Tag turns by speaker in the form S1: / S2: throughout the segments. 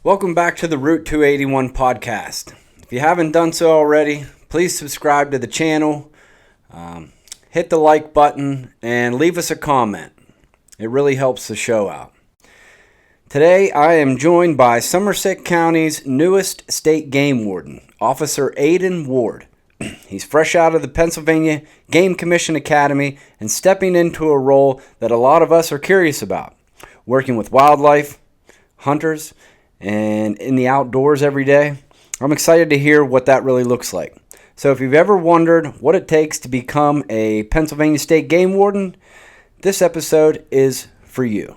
S1: Welcome back to the Route 281 podcast. If you haven't done so already, please subscribe to the channel, hit the like button, and leave us a comment. It really helps the show out. Today, I am joined by Somerset County's newest state game warden, Officer Aidan Ward. He's fresh out of the Pennsylvania Game Commission Academy and stepping into a role that a lot of us are curious about, working with wildlife, hunters, and in the outdoors every day. I'm excited to hear what that really looks like. So if you've ever wondered what it takes to become a Pennsylvania State Game Warden, this episode is for you.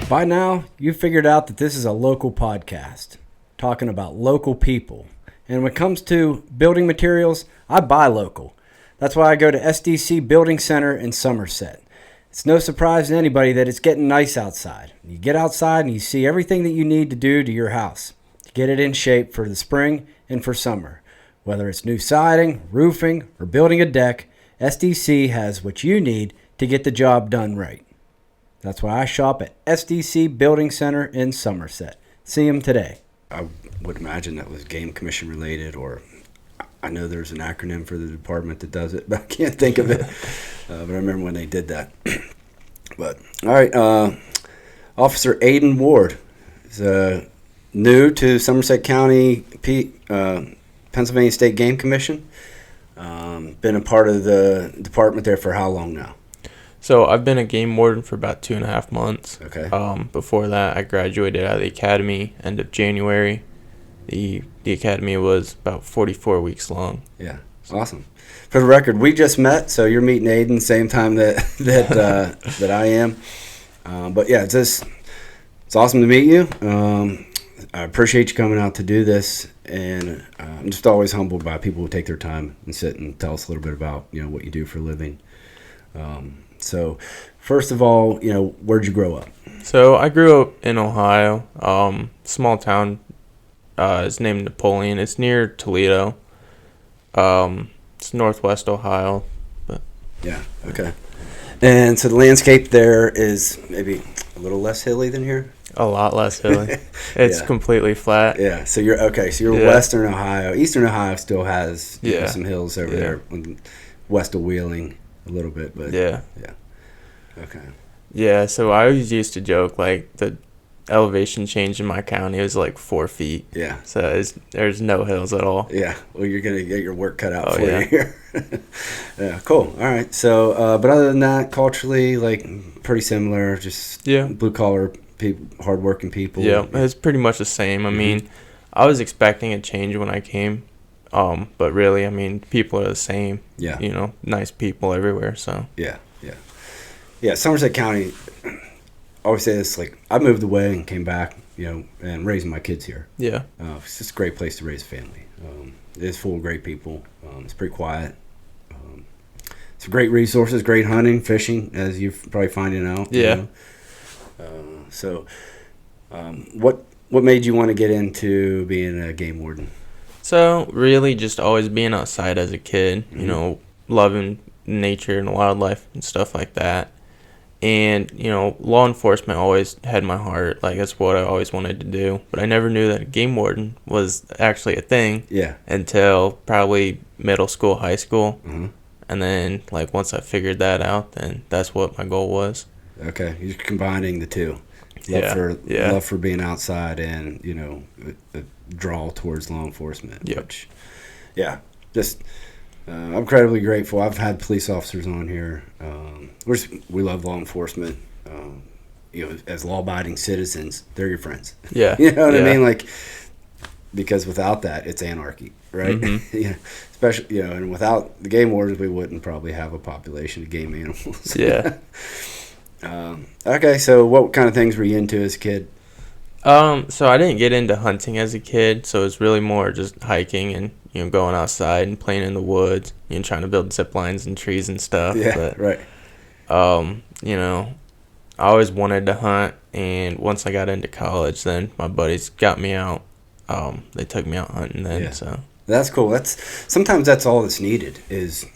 S1: By now, you've figured out that this is a local podcast, talking about local people. And when it comes to building materials, I buy local. That's why I go to SDC Building Center in Somerset. It's no surprise to anybody that it's getting nice outside. You get outside and you see everything that you need to do to your house to get it in shape for the spring and for summer. Whether it's new siding, roofing, or building a deck, SDC has what you need to get the job done right. That's why I shop at SDC Building Center in Somerset. See them today. I would imagine that was Game Commission related, or I know there's an acronym for the department that does it, but I can't think of it. But I remember when they did that. But all right, Officer Aidan Ward is new to Somerset County, Pennsylvania State Game Commission. Been a part of the department there for how long now?
S2: So I've been a game warden for about 2.5 months.
S1: Okay.
S2: Before that, I graduated out of the academy end of January. The academy was about 44 weeks long.
S1: Yeah, awesome. For the record, we just met, so you're meeting Aidan same time that I am. But yeah, it's awesome to meet you. I appreciate you coming out to do this, and I'm just always humbled by people who take their time and sit and tell us a little bit about what you do for a living. So, first of all, where'd you grow up?
S2: So I grew up in Ohio, small town. It's named Napoleon. It's near Toledo. It's northwest Ohio. But
S1: yeah, okay. And so the landscape there is maybe a little less hilly than here?
S2: A lot less hilly. It's completely flat.
S1: Yeah, so you're Western Ohio. Eastern Ohio still has some hills over there, west of Wheeling. A little bit, but yeah. Okay.
S2: Yeah, so I always used to joke like the elevation change in my county was like 4 feet.
S1: Yeah.
S2: So there's no hills at all.
S1: Yeah. Well, you're gonna get your work cut out for you here. Yeah. Cool. All right. So, but other than that, culturally, like pretty similar. Just blue collar people, hardworking people.
S2: Yeah, it's pretty much the same. I mean, I was expecting a change when I came. But really, I mean, people are the same. Yeah. Nice people everywhere, so.
S1: Yeah, Somerset County, I always say this, like, I moved away and came back, and raising my kids here.
S2: Yeah.
S1: It's just a great place to raise a family. It is full of great people. It's pretty quiet. It's great resources, great hunting, fishing, as you're probably finding out.
S2: Yeah.
S1: So, what made you want to get into being a game warden?
S2: So, really just always being outside as a kid, loving nature and wildlife and stuff like that. And, law enforcement always had my heart. Like, that's what I always wanted to do. But I never knew that a game warden was actually a thing until probably middle school, high school. Mm-hmm. And then, like, once I figured that out, then that's what my goal was. Okay. You're combining the two. Love for being outside and, a draw towards law enforcement. Yep. Which, I'm incredibly grateful. I've had police officers on here. We love law enforcement. As law-abiding citizens, they're your friends. Yeah. You know what I mean? Like, because without that, it's anarchy, right? Mm-hmm. Especially, and without the game wardens, we wouldn't probably have a population of game animals. Yeah. Okay, so what kind of things were you into as a kid? So I didn't get into hunting as a kid, so it's really more just hiking and going outside and playing in the woods, trying to build zip lines and trees and stuff. Yeah, but, right. I always wanted to hunt, and once I got into college, then my buddies got me out. They took me out hunting then.
S1: Yeah.
S2: So
S1: That's cool. Sometimes that's all that's needed is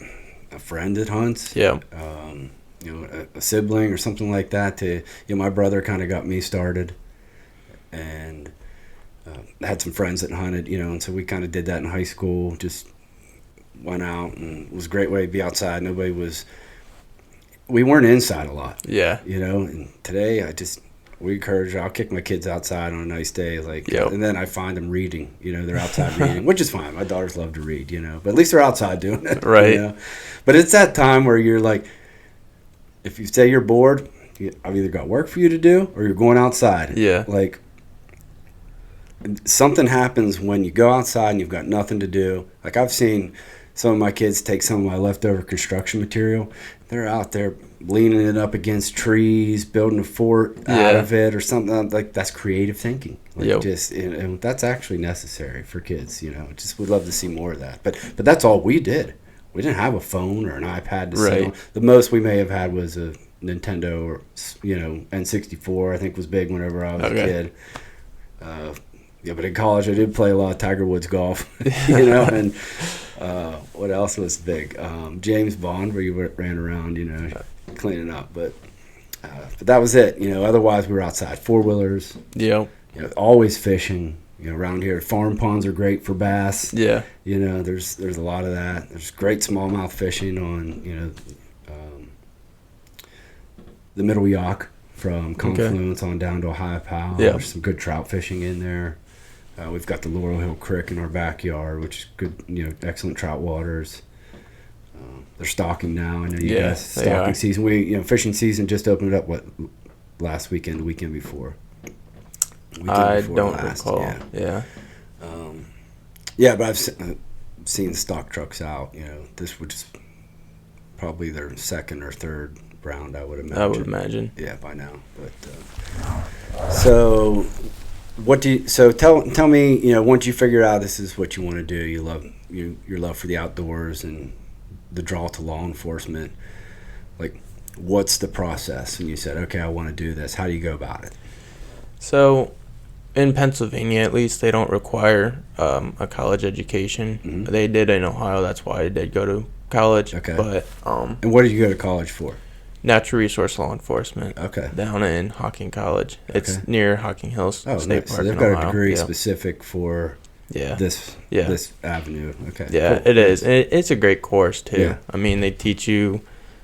S1: a friend that hunts.
S2: yeah,
S1: A sibling or something like that. My brother kind of got me started, and I had some friends that hunted. And so we kind of did that in high school. Just went out, and it was a great way to be outside. We weren't inside a lot.
S2: yeah,
S1: And today we encourage. I'll kick my kids outside on a nice day, and then I find them reading. They're outside reading, which is fine. My daughters love to read. But at least they're outside doing it,
S2: right.
S1: But it's that time where you're like, if you say you're bored, I've either got work for you to do or you're going outside.
S2: Yeah.
S1: Like, something happens when you go outside and you've got nothing to do. Like, I've seen some of my kids take some of my leftover construction material. They're out there leaning it up against trees, building a fort out of it or something. Like, that's creative thinking. Like, and that's actually necessary for kids. Just would love to see more of that. But that's all we did. We didn't have a phone or an iPad to sit on. The most we may have had was a Nintendo or N64. I think was big whenever I was a kid. But in college I did play a lot of Tiger Woods golf. And what else was big? James Bond, where you ran around, cleaning up. But that was it. Otherwise we were outside, 4-wheelers.
S2: Yeah.
S1: Always fishing. Around here, farm ponds are great for bass.
S2: Yeah.
S1: There's a lot of that. There's great smallmouth fishing on, the Middle Yauk from Confluence on down to Ohio Powell.
S2: Yeah.
S1: There's some good trout fishing in there. We've got the Laurel Hill Creek in our backyard, which is good, excellent trout waters. They're stocking now. I know you guys stocking season. Fishing season just opened up, last weekend, the weekend before?
S2: I don't recall. Yeah.
S1: But I've seen stock trucks out. This would just probably their second or third round, I would imagine. Yeah, by now. But so tell me, once you figure out this is what you want to do, you love your love for the outdoors and the draw to law enforcement. Like, what's the process? And you said, okay, I want to do this. How do you go about it?
S2: So, in Pennsylvania, at least, they don't require a college education.
S1: Mm-hmm.
S2: They did in Ohio. That's why I did go to college.
S1: Okay.
S2: But
S1: and what did you go to college for?
S2: Natural resource law enforcement.
S1: Okay.
S2: Down in Hocking College. It's near Hocking Hills State Park.
S1: So they've got a degree specific for this avenue. Okay.
S2: Yeah,
S1: cool.
S2: it is. And it's a great course too.
S1: Yeah.
S2: I mean, they teach you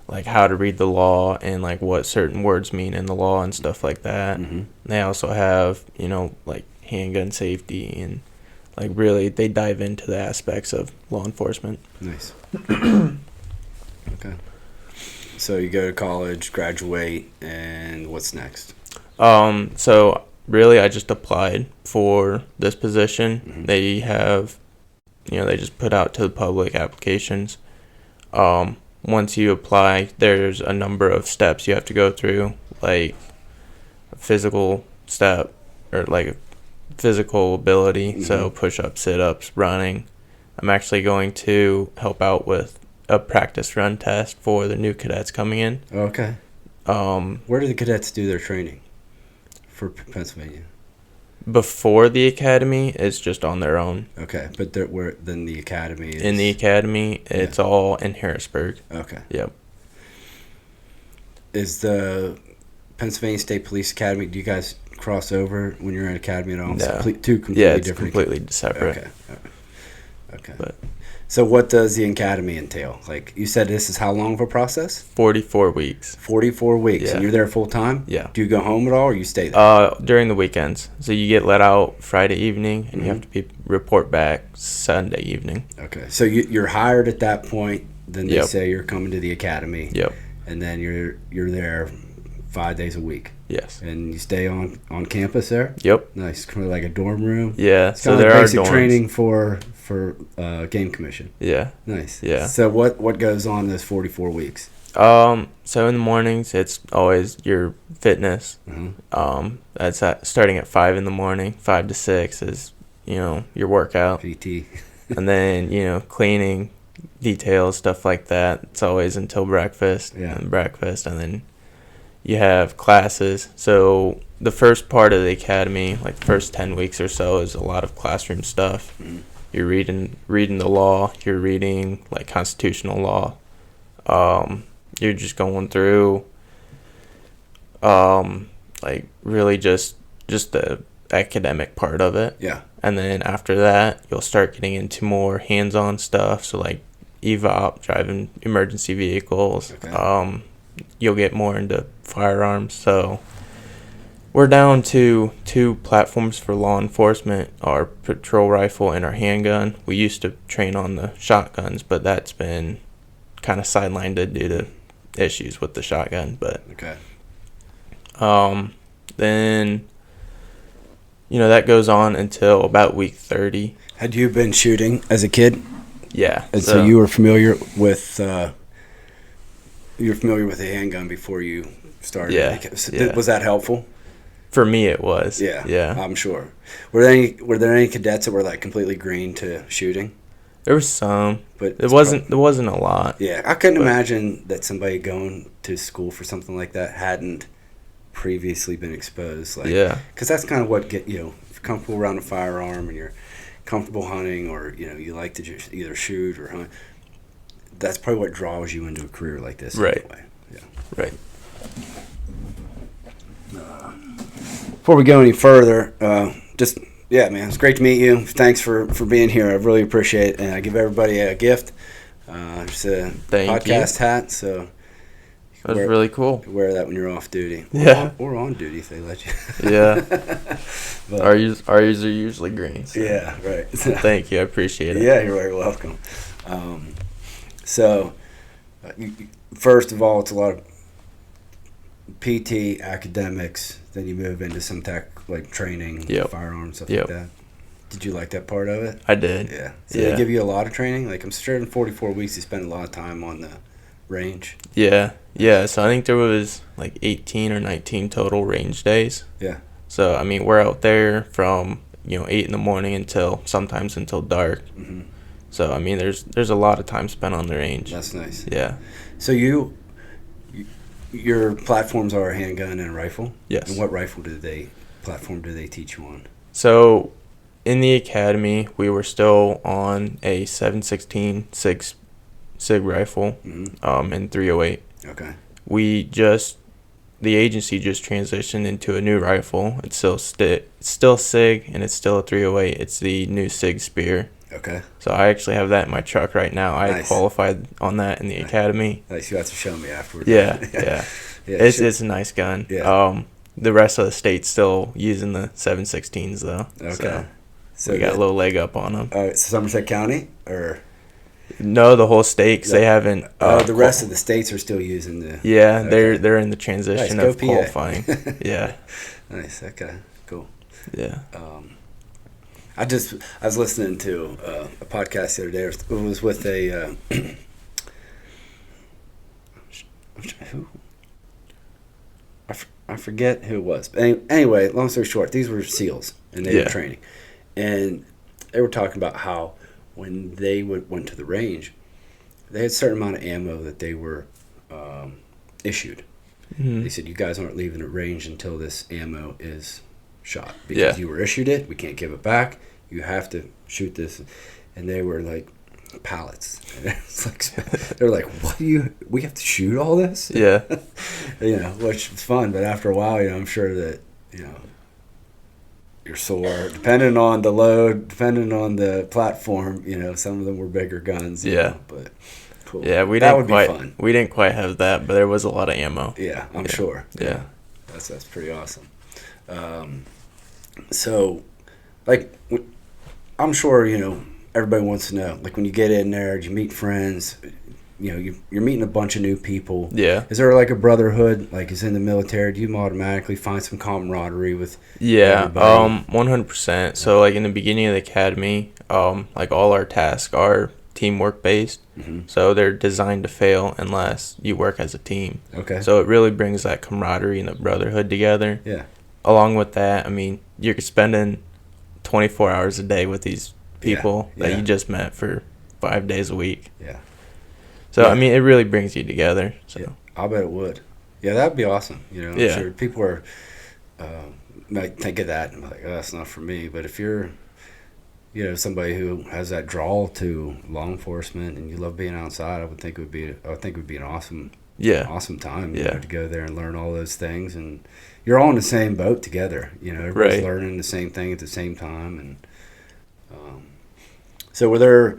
S2: like how to read the law and like what certain words mean in the law and stuff like that.
S1: Mm-hmm.
S2: They also have, like handgun safety and like really they dive into the aspects of law enforcement.
S1: Nice. Okay. So you go to college, graduate, and what's next?
S2: So really I just applied for this position.
S1: Mm-hmm.
S2: They have, they just put out to the public applications. Once you apply, there's a number of steps you have to go through, like a physical step or like a physical ability. Mm-hmm. So push-ups, sit-ups, running. I'm actually going to help out with a practice run test for the new cadets coming in.
S1: Okay. Where do the cadets do their training for Pennsylvania?
S2: Before the academy, it's just on their own.
S1: Okay, but then the academy is...
S2: In the academy, it's all in Harrisburg.
S1: Okay.
S2: Yep.
S1: Is the Pennsylvania State Police Academy, do you guys cross over when you're in academy at all?
S2: No.
S1: Two completely
S2: it's
S1: different...
S2: completely separate.
S1: Okay.
S2: But
S1: so what does the academy entail? Like, you said this is how long of a process?
S2: 44 weeks.
S1: 44 weeks.
S2: Yeah.
S1: And you're there full time?
S2: Yeah.
S1: Do you go home at all or you stay there?
S2: During the weekends. So you get let out Friday evening and you have to report back Sunday evening.
S1: Okay. So you're hired at that point. Then they say you're coming to the academy.
S2: Yep.
S1: And then you're there 5 days a week.
S2: Yes.
S1: And you stay on campus there?
S2: Yep.
S1: Nice. Kind of like a dorm room?
S2: Yeah.
S1: It's kind of like basic training for game commission.
S2: Yeah.
S1: Nice.
S2: Yeah.
S1: So what goes on those 44 weeks?
S2: So in the mornings, it's always your fitness.
S1: Mm-hmm.
S2: That's starting at 5 in the morning. 5 to 6 is, your workout.
S1: PT.
S2: And then, cleaning, details, stuff like that. It's always until breakfast.
S1: Yeah.
S2: And breakfast. And then, You have classes. So the first part of the academy, like the first 10 weeks or so, is a lot of classroom stuff.
S1: Mm-hmm.
S2: You're reading the law. You're reading like constitutional law. You're just going through like really just the academic part of it.
S1: Yeah.
S2: And then after that, you'll start getting into more hands-on stuff. So like EVOP, driving emergency vehicles.
S1: Okay.
S2: You'll get more into firearms. So we're down to 2 platforms for law enforcement, our patrol rifle and our handgun. We used to train on the shotguns, but that's been kind of sidelined due to issues with the shotgun. But
S1: Okay.
S2: then, that goes on until about week 30.
S1: Had you been shooting as a kid?
S2: Yeah.
S1: And so you were familiar with the handgun before you started?
S2: Yeah.
S1: Was that helpful?
S2: For me, it was.
S1: Yeah.
S2: Yeah.
S1: I'm sure. Were there any cadets that were like completely green to shooting?
S2: There was some,
S1: But
S2: there wasn't a lot.
S1: Yeah, I couldn't imagine that somebody going to school for something like that hadn't previously been exposed. Like,
S2: Yeah.
S1: because that's kind of what if you're comfortable around a firearm and you're comfortable hunting, or you like to just either shoot or hunt. That's probably what draws you into a career like this.
S2: Right.
S1: Anyway. Yeah.
S2: Right.
S1: Before we go any further, man, it's great to meet you. Thanks for being here. I really appreciate it. And I give everybody a gift. It's a podcast hat, so
S2: that was really cool.
S1: Wear that when you're off duty.
S2: Yeah.
S1: Or on duty if they let you.
S2: Yeah.
S1: But,
S2: ours are usually green. So.
S1: Yeah, right.
S2: Thank you. I appreciate it.
S1: Yeah, you're very welcome. First of all, it's a lot of PT, academics, then you move into some tech, like training, firearms, stuff like that. Did you like that part of it?
S2: I did.
S1: Yeah. So they give you a lot of training? Like, I'm sure in 44 weeks you spend a lot of time on the range.
S2: Yeah. Yeah. So I think there was like 18 or 19 total range days.
S1: Yeah.
S2: So, I mean, we're out there from, 8 in the morning sometimes until dark.
S1: Mm-hmm.
S2: So, I mean, there's a lot of time spent on the range.
S1: That's nice.
S2: Yeah.
S1: So your platforms are a handgun and a rifle?
S2: Yes.
S1: And what platform do they teach you on?
S2: So, in the academy, we were still on a 7.16 SIG rifle, and 308.
S1: Okay.
S2: The agency just transitioned into a new rifle. It's still SIG, and it's still a 308. It's the new SIG Spear.
S1: Okay.
S2: So I actually have that in my truck right now.
S1: Nice.
S2: I qualified on that in the academy.
S1: Nice. You have to show me afterwards.
S2: Yeah. It's a nice gun.
S1: Yeah.
S2: The rest of the state's still using the 7.16s though.
S1: Okay.
S2: So we got a little leg up on them.
S1: Somerset County or?
S2: No, the whole state. 'Cause they haven't.
S1: The rest of the states are still using the.
S2: Yeah, okay. They're in the transition of
S1: PA.
S2: qualifying. Yeah.
S1: Nice. Okay. Cool.
S2: Yeah.
S1: I was listening to a podcast the other day. It was with a who? I forget who it was. But anyway, long story short, these were SEALs and they were training, and they were talking about how when they went to the range, they had a certain amount of ammo that they were issued. Mm-hmm. They said, "You guys aren't leaving the range until this ammo is shot because you were issued it. We can't give it back. You have to shoot this." And they were like pallets. It's like they're like, "What do we have to shoot all this?"
S2: Yeah.
S1: Which was fun, but after a while, I'm sure that you're sore. Depending on the load, depending on the platform, some of them were bigger guns. But cool.
S2: Yeah, we didn't quite have that, but there was a lot of ammo.
S1: Yeah, I'm sure.
S2: Yeah.
S1: That's pretty awesome. So, like, I'm sure, everybody wants to know, like, when you get in there, you meet friends, you're meeting a bunch of new people.
S2: Yeah.
S1: Is there, like, a brotherhood, like, is in the military? Do you automatically find some camaraderie with everybody?
S2: 100%. So, like, in the beginning of the academy, like, all our tasks are teamwork-based. Mm-hmm. So, they're designed to fail unless you work as a team.
S1: Okay.
S2: So, it really brings that camaraderie and the brotherhood together.
S1: Yeah.
S2: Along with that, I mean, you're spending 24 hours a day with these people that you just met for 5 days a week.
S1: Yeah.
S2: So, I mean, it really brings you together. So
S1: I'll bet it would. Yeah, that'd be awesome. You know, I'm
S2: Yeah.
S1: sure people are might think of that and be like, oh, that's not for me. But if you're, you know, somebody who has that draw to law enforcement and you love being outside, I would think it would be an
S2: Yeah.
S1: awesome time, you
S2: Yeah.
S1: know, to go there and learn all those things, and you're all in the same boat together. You know, everybody's
S2: Right.
S1: learning the same thing at the same time, and so were there,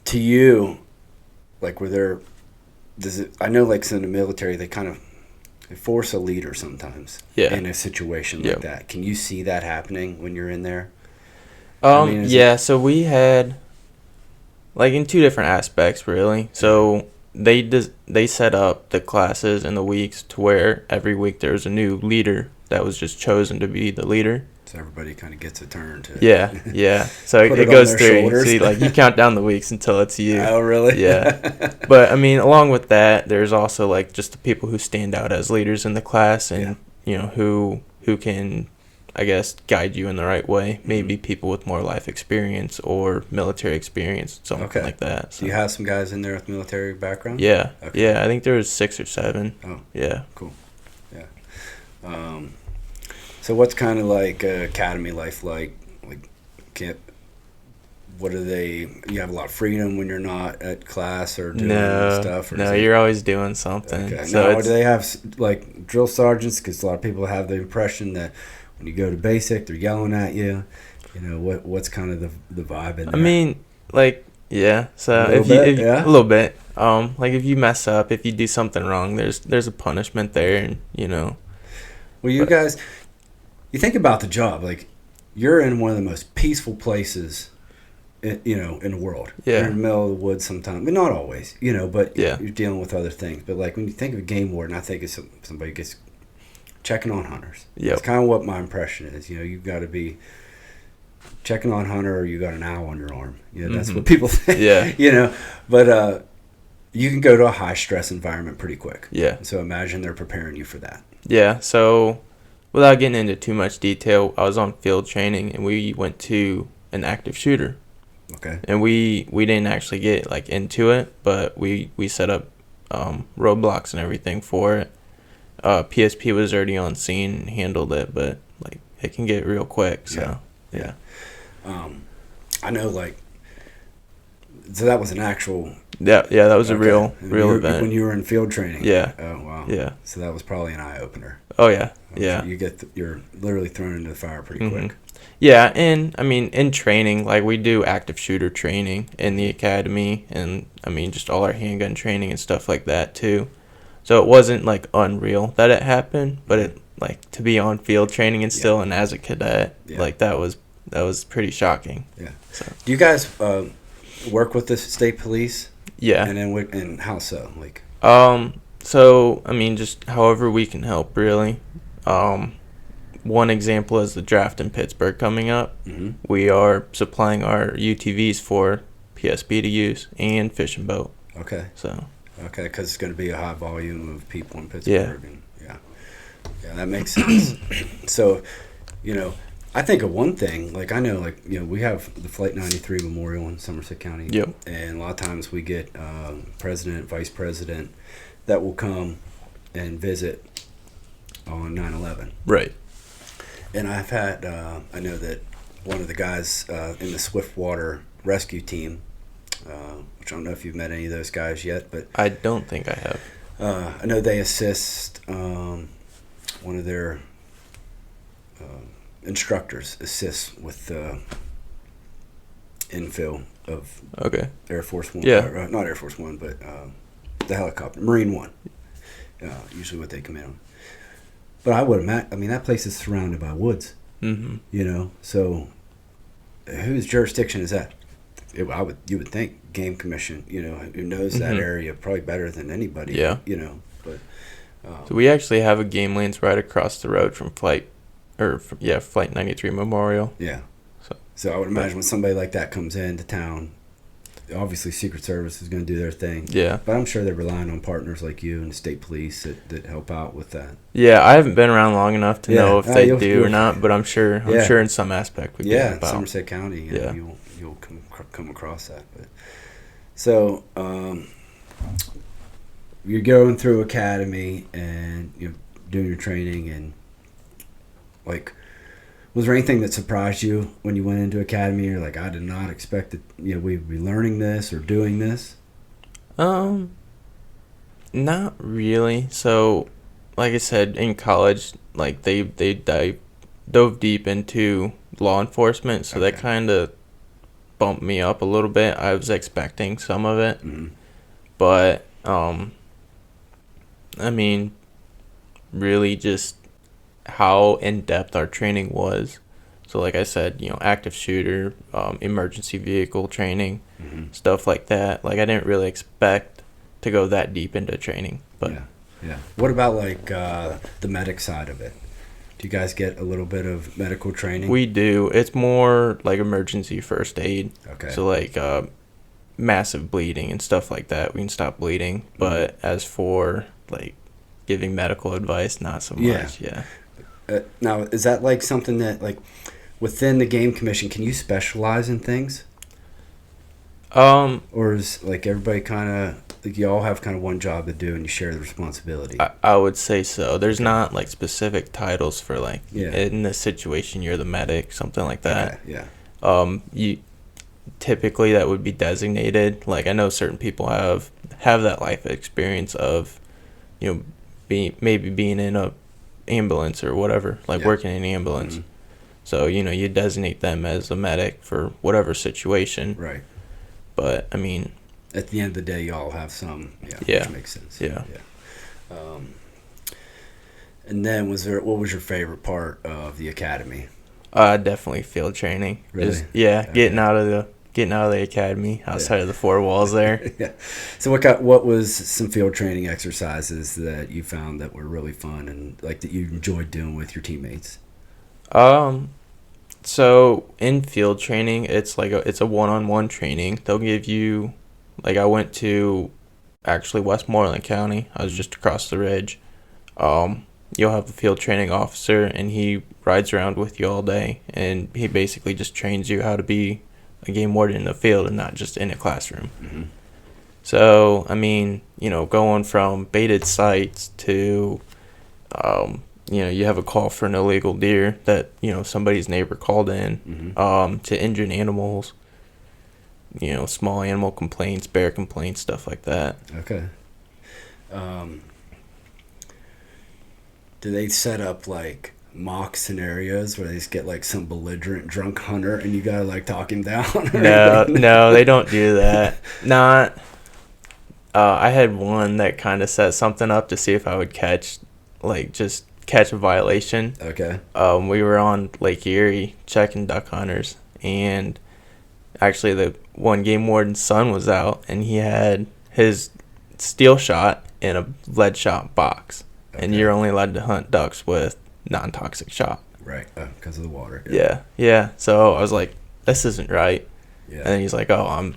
S1: to you, like, were there? Does it? I know, like, in the military, they kind of they force a leader sometimes.
S2: Yeah.
S1: In a situation
S2: Yep.
S1: like that, can you see that happening when you're in there? I mean,
S2: Yeah, so we had, like, in two different aspects, really. So they set up the classes and the weeks to where every week there was a new leader that was just chosen to be the leader.
S1: So everybody kind of gets a turn to.
S2: Yeah, yeah. So
S1: Put
S2: it
S1: it on
S2: goes
S1: their
S2: through.
S1: shoulders.
S2: See, like, you count down the weeks until it's you.
S1: Oh, really?
S2: Yeah. But, I mean, along with that, there's also, like, just the people who stand out as leaders in the class and, you know, who can, I guess, guide you in the right way. Maybe people with more life experience or military experience, something like that. So.
S1: Do you have some guys in there with military background?
S2: Yeah.
S1: Okay.
S2: Yeah, I think there was 6 or 7.
S1: Oh.
S2: Yeah.
S1: Cool. Yeah. So what's kind of like academy life like? Like, what are they? You have a lot of freedom when you're not at class or doing stuff? Or
S2: you're always doing something.
S1: Okay.
S2: So
S1: now, do they have, like, drill sergeants? Because a lot of people have the impression that when you go to basic, they're yelling at you. You know, what's kind of the vibe in there?
S2: I mean, like, yeah. So
S1: A
S2: little bit. Like, if you mess up, if you do something wrong, there's a punishment there, and you know.
S1: Well, you guys, you think about the job. Like, you're in one of the most peaceful places, in the world.
S2: Yeah.
S1: You're in the middle of the woods sometimes, but not always. You know, but
S2: Yeah.
S1: you're dealing with other things. But, like, when you think of a game warden, I think it's somebody gets checking on hunters.
S2: Yep.
S1: That's kind of what my impression is. You know, you've got to be checking on hunter, or you got an owl on your arm. You know, that's what people think.
S2: Yeah.
S1: You know, but you can go to a high stress environment pretty quick.
S2: Yeah.
S1: So imagine they're preparing you for that.
S2: Yeah. So, without getting into too much detail, I was on field training, and we went to an active shooter.
S1: Okay.
S2: And we didn't actually get, like, into it, but we set up roadblocks and everything for it. PSP was already on scene and handled it, but, like, it can get real quick. So yeah.
S1: I know, like, so that was an actual.
S2: Yeah, that was a
S1: Okay.
S2: real event.
S1: When you were in field training.
S2: Yeah.
S1: Oh, wow.
S2: Yeah.
S1: So that was probably an eye opener.
S2: Oh yeah, yeah.
S1: So you're literally thrown into the fire pretty quick.
S2: Yeah, and I mean, in training, like, we do active shooter training in the academy, and I mean, just all our handgun training and stuff like that too. So it wasn't, like, unreal that it happened, but it, like, to be on field training and still, and as a cadet, like, that was pretty shocking.
S1: Yeah.
S2: So.
S1: Do you guys work with the state police?
S2: Yeah.
S1: And then and how so? Like.
S2: So I mean, just however we can help, really. One example is the draft in Pittsburgh coming up.
S1: Mm-hmm.
S2: We are supplying our UTVs for PSP to use and fishing boat.
S1: Okay.
S2: So.
S1: Okay, because it's going to be a high volume of people in Pittsburgh.
S2: Yeah.
S1: And yeah, that makes sense. So, you know, I think of one thing, like, I know, like, you know, we have the Flight 93 Memorial in Somerset County.
S2: Yep.
S1: And a lot of times we get president, vice president that will come and visit on 9/11.
S2: Right.
S1: And I've had, I know that one of the guys in the Swiftwater rescue team, which I don't know if you've met any of those guys yet, but
S2: I don't think I have.
S1: I know they assist, one of their instructors assists with the infill of Air Force One.
S2: Yeah.
S1: Not Air Force One, but the helicopter, Marine One, usually what they come in on. But I would imagine, I mean, that place is surrounded by woods,
S2: Mm-hmm.
S1: you know, so whose jurisdiction is that? You would think Game Commission, you know, who knows that area probably better than anybody.
S2: Yeah.
S1: You know, but.
S2: So we actually have a game lanes right across the road from Flight 93 Memorial.
S1: Yeah.
S2: So
S1: So I would imagine when somebody like that comes into town, obviously Secret Service is going to do their thing.
S2: Yeah.
S1: But I'm sure they're relying on partners like you and the state police that help out with that.
S2: Yeah, I haven't been around long enough to know if they do
S1: you'll
S2: or not, but I'm sure in some aspect we can
S1: Yeah,
S2: help out.
S1: Somerset County, you know,
S2: Yeah.
S1: you'll come across that. But so you're going through academy and you're doing your training, and like, was there anything that surprised you when you went into academy? You're like, I did not expect that we'd be learning this or doing this.
S2: Not really. So, like I said, in college, like they dove deep into law enforcement, so that kind of bumped me up a little bit. I was expecting some of it, but I mean, really just how in depth our training was. So, like I said, active shooter, emergency vehicle training, stuff like that. Like, I didn't really expect to go that deep into training, but
S1: yeah. What about like the medic side of it? Do you guys get a little bit of medical training?
S2: We do. It's more like emergency first aid.
S1: Okay.
S2: So like massive bleeding and stuff like that, we can stop bleeding. But as for like giving medical advice, not so much. Yeah.
S1: Now, is that like something that like within the game commission, can you specialize in things? Or is like everybody kind of like you all have kind of one job to do and you share the responsibility?
S2: I would say so. There's not like specific titles for like in this situation you're the medic, something like that.
S1: Okay. Yeah.
S2: You typically that would be designated. Like I know certain people have that life experience of being in a ambulance or whatever, like working in an ambulance. So you designate them as a medic for whatever situation.
S1: Right.
S2: But I mean,
S1: at the end of the day, y'all have some.
S2: Yeah.
S1: Which makes sense.
S2: Yeah.
S1: And then what was your favorite part of the academy?
S2: Definitely field training.
S1: Really?
S2: Just, getting out of the academy outside of the four walls there.
S1: Yeah. So what was some field training exercises that you found that were really fun and like that you enjoyed doing with your teammates?
S2: So in field training, it's a one-on-one training. They'll give you, like I went to actually Westmoreland County. I was just across the ridge. You'll have a field training officer and he rides around with you all day and he basically just trains you how to be a game warden in the field and not just in a classroom. So, I mean, going from baited sights to, you have a call for an illegal deer that, somebody's neighbor called in, to injured animals, small animal complaints, bear complaints, stuff like that.
S1: Okay. Do they set up like mock scenarios where they just get like some belligerent drunk hunter and you gotta like talk him down?
S2: No, they don't do that. Not. I had one that kind of set something up to see if I would catch a violation.
S1: Okay.
S2: We were on Lake Erie checking duck hunters, and actually the one game warden's son was out, and he had his steel shot in a lead shot box, and you're only allowed to hunt ducks with non-toxic shot.
S1: Right, because of the water.
S2: Yeah. So I was like, this isn't right.
S1: Yeah.
S2: And he's like, oh, I'm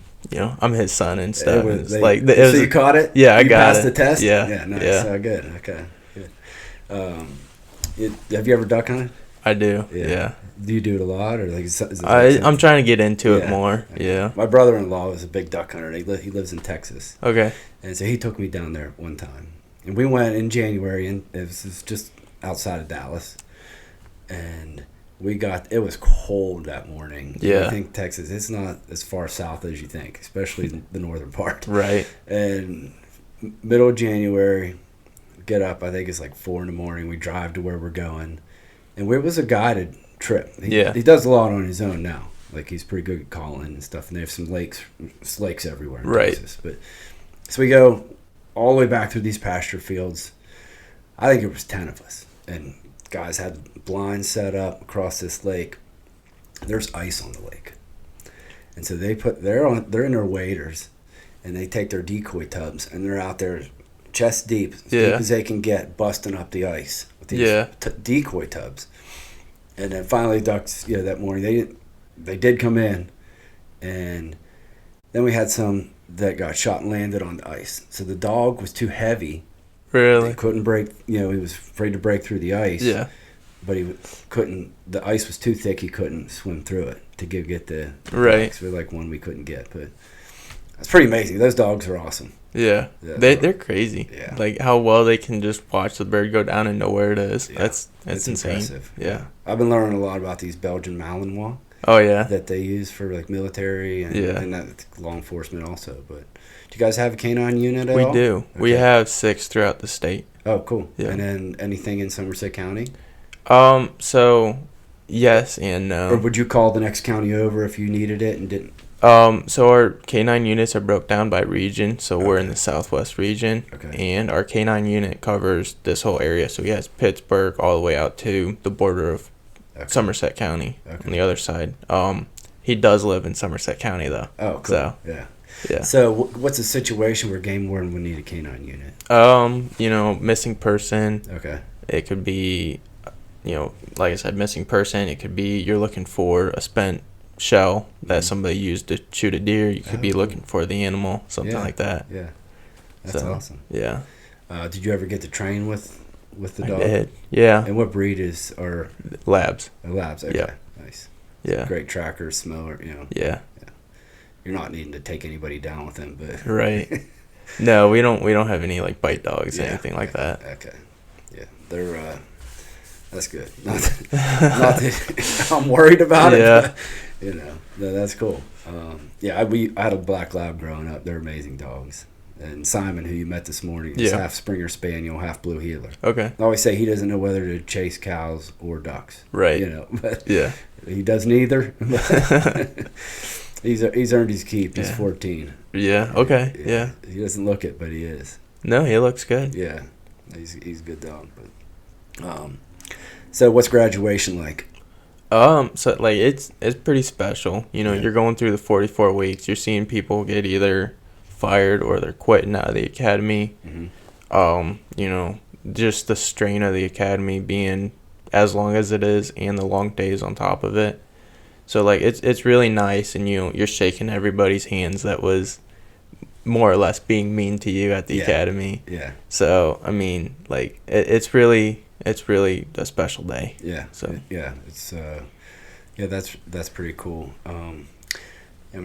S2: his son and stuff.
S1: So you caught it?
S2: Yeah, I got it.
S1: You passed the test?
S2: Yeah.
S1: Yeah, nice.
S2: Yeah.
S1: Good. Okay. Good. Have you ever duck hunted?
S2: I do. Yeah.
S1: Do you do it a lot, or like?
S2: I'm trying to get into it more.
S1: Okay.
S2: Yeah.
S1: My brother-in-law is a big duck hunter. He lives in Texas.
S2: Okay.
S1: And so he took me down there one time, and we went in January, and it was just outside of Dallas, and it was cold that morning.
S2: Yeah.
S1: I think Texas, it's not as far south as you think, especially the northern part.
S2: Right.
S1: And middle of January, get up, I think it's like 4 a.m. We drive to where we're going. And it was a guided trip. He does a lot on his own now. Like, he's pretty good at calling and stuff. And they have some lakes everywhere in Texas. But so we go all the way back through these pasture fields. I think it was 10 of us. And guys had blinds set up across this lake. There's ice on the lake. And so they're in their waders, and they take their decoy tubs, and they're out there chest deep, as deep as they can get, busting up the ice with these decoy tubs. And then finally, ducks, that morning, they did come in, and then we had some that got shot and landed on the ice. So the dog was too heavy.
S2: Really?
S1: He couldn't break, he was afraid to break through the ice.
S2: Yeah.
S1: But he couldn't, the ice was too thick, he couldn't swim through it to get the
S2: right.
S1: ducks. We like one we couldn't get. But That's pretty amazing. Those dogs are awesome.
S2: Yeah. They're crazy.
S1: Yeah.
S2: Like how well they can just watch the bird go down and know where it is.
S1: Yeah.
S2: That's
S1: It's
S2: insane.
S1: impressive.
S2: Yeah.
S1: I've been learning a lot about these Belgian Malinois
S2: Oh yeah.
S1: that they use for like military and,
S2: Yeah.
S1: and that law enforcement also. But do you guys have a canine unit at
S2: We
S1: all?
S2: do. We
S1: Okay.
S2: have 6 throughout the state.
S1: Oh, cool.
S2: Yeah.
S1: And then anything in Somerset County?
S2: So yes and
S1: Or
S2: no.
S1: would you call the next county over if you needed it and didn't?
S2: So our K9 units are broke down by region. So we're in
S1: Okay.
S2: the Southwest region,
S1: Okay.
S2: and our K9 unit covers this whole area. So he has Pittsburgh all the way out to the border of
S1: Okay.
S2: Somerset County on
S1: Okay.
S2: the other side. He does live in Somerset County though.
S1: Oh, cool.
S2: So
S1: Yeah.
S2: yeah.
S1: So what's a situation where game warden would need a canine unit?
S2: Missing person.
S1: Okay.
S2: It could be, like I said, missing person. It could be you're looking for a spent shell that somebody used to shoot a deer. You could be
S1: cool.
S2: looking for the animal, something
S1: Yeah.
S2: like that.
S1: Yeah. That's
S2: So,
S1: awesome.
S2: Yeah.
S1: Did you ever get to train with the
S2: I
S1: dog?
S2: did. Yeah.
S1: And what breed are
S2: Labs.
S1: labs? Okay.
S2: Yeah.
S1: Nice.
S2: Yeah.
S1: Great trackers, smeller,
S2: Yeah.
S1: You're not needing to take anybody down with them, but
S2: Right. No, we don't have any like bite dogs or
S1: Yeah.
S2: anything like that.
S1: Okay. Yeah. They're that's good. Not that I'm worried about it.
S2: Yeah.
S1: But, no, that's cool. I had a black lab growing up. They're amazing dogs. And Simon, who you met this morning, is
S2: Yeah.
S1: half Springer Spaniel, half Blue Heeler.
S2: Okay.
S1: I always say he doesn't know whether to chase cows or ducks.
S2: Right.
S1: But
S2: Yeah.
S1: he does neither. He's earned his keep. He's
S2: Yeah.
S1: 14.
S2: Yeah. Okay. Yeah.
S1: He doesn't look it, but he is.
S2: No, he looks good.
S1: Yeah. He's a good dog. But so what's graduation like?
S2: So like it's pretty special.
S1: Yeah.
S2: You're going through the 44 weeks. You're seeing people get either fired or they're quitting out of the academy.
S1: Mm-hmm.
S2: Just the strain of the academy being as long as it is and the long days on top of it. So like it's really nice, and you're shaking everybody's hands that was more or less being mean to you at the
S1: Yeah.
S2: academy.
S1: Yeah.
S2: So I mean, like it's really a special day.
S1: Yeah.
S2: So
S1: Yeah. It's that's pretty cool. I'm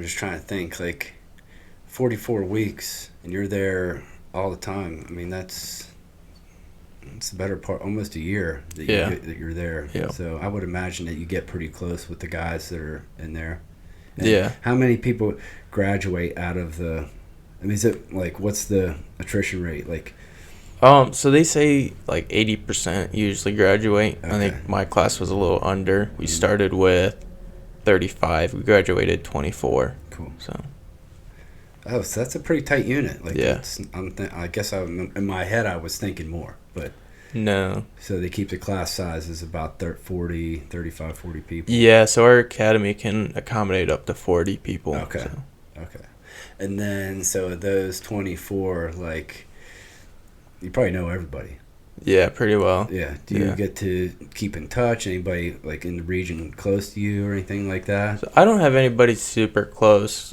S1: just trying to think, like 44 weeks and you're there all the time. I mean, it's the better part, almost a year that that you're there.
S2: Yeah.
S1: So I would imagine that you get pretty close with the guys that are in there. And
S2: Yeah.
S1: How many people graduate out of the? I mean, is it like what's the attrition rate like?
S2: So they say like 80% usually graduate. I
S1: Okay.
S2: think my class was a little under. We started with 35. We graduated 24.
S1: Cool.
S2: So
S1: Oh, so that's a pretty tight unit. Like,
S2: Yeah.
S1: I guess in my head I was thinking more, but
S2: no.
S1: so they keep the class sizes about 35, 40 people.
S2: Yeah, so our academy can accommodate up to 40 people.
S1: Okay.
S2: So.
S1: Okay. And then, so those 24, like, you probably know everybody.
S2: Yeah, pretty well.
S1: Yeah. Do you
S2: Yeah.
S1: get to keep in touch? Anybody, like, in the region close to you or anything like that?
S2: So I don't have anybody super close.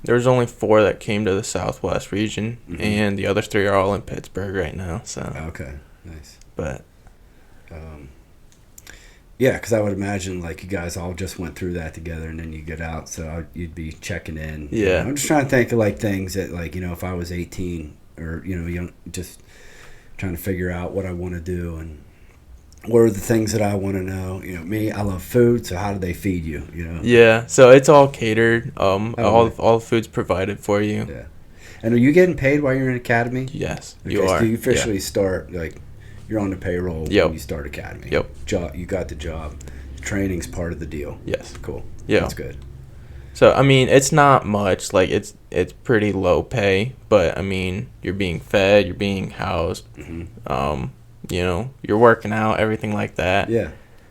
S2: There's only 4 that came to the Southwest region,
S1: Mhm.
S2: and the other 3 are all in Pittsburgh right now. So,
S1: Okay. Nice.
S2: but
S1: Yeah, because I would imagine, like, you guys all just went through that together, and then you get out, so you'd be checking in.
S2: Yeah.
S1: I'm just trying to think of, like, things that, like, if I was 18 or, just trying to figure out what I want to do and what are the things that I want to know. Me, I love food, so how do they feed you,
S2: yeah, so it's all catered. All
S1: right.
S2: all the food's provided for you.
S1: Yeah. And are you getting paid while you're in academy?
S2: Yes,
S1: Okay,
S2: you are.
S1: So you officially
S2: Yeah.
S1: start, like, you're on the payroll
S2: Yep.
S1: when you start academy.
S2: Yep.
S1: You got the job. Training's part of the deal.
S2: Yes.
S1: Cool.
S2: Yeah.
S1: That's good.
S2: So I mean, it's not much. Like it's pretty low pay, but I mean, you're being fed, you're being housed.
S1: Mm-hmm.
S2: You're working out, everything like that.
S1: Yeah.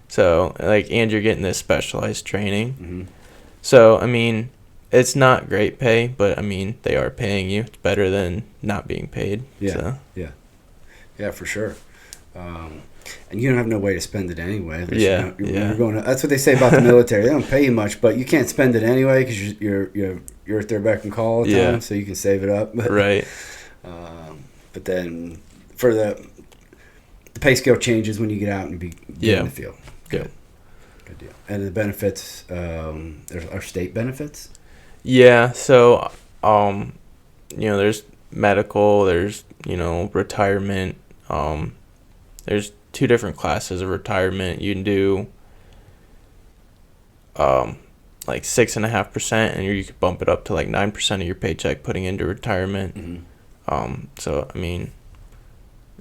S2: So like, and you're getting this specialized training.
S1: Mm-hmm.
S2: So I mean, it's not great pay, but I mean, they are paying you. It's better than not being paid.
S1: Yeah.
S2: So.
S1: Yeah, for sure. And you don't have no way to spend it anyway.
S2: Yeah,
S1: You're going that's what they say about the military. They don't pay you much, but you can't spend it anyway because you're at their beck and call all the time, so you can save it up. But,
S2: Right.
S1: But then for the pay scale changes when you get out and be in the field.
S2: Good.
S1: Good deal. And the benefits, there are state benefits?
S2: Yeah, so there's medical, there's, retirement. There's two different classes of retirement. You can do like 6.5%, and you could bump it up to like 9% of your paycheck putting into retirement.
S1: Mm-hmm.
S2: So I mean,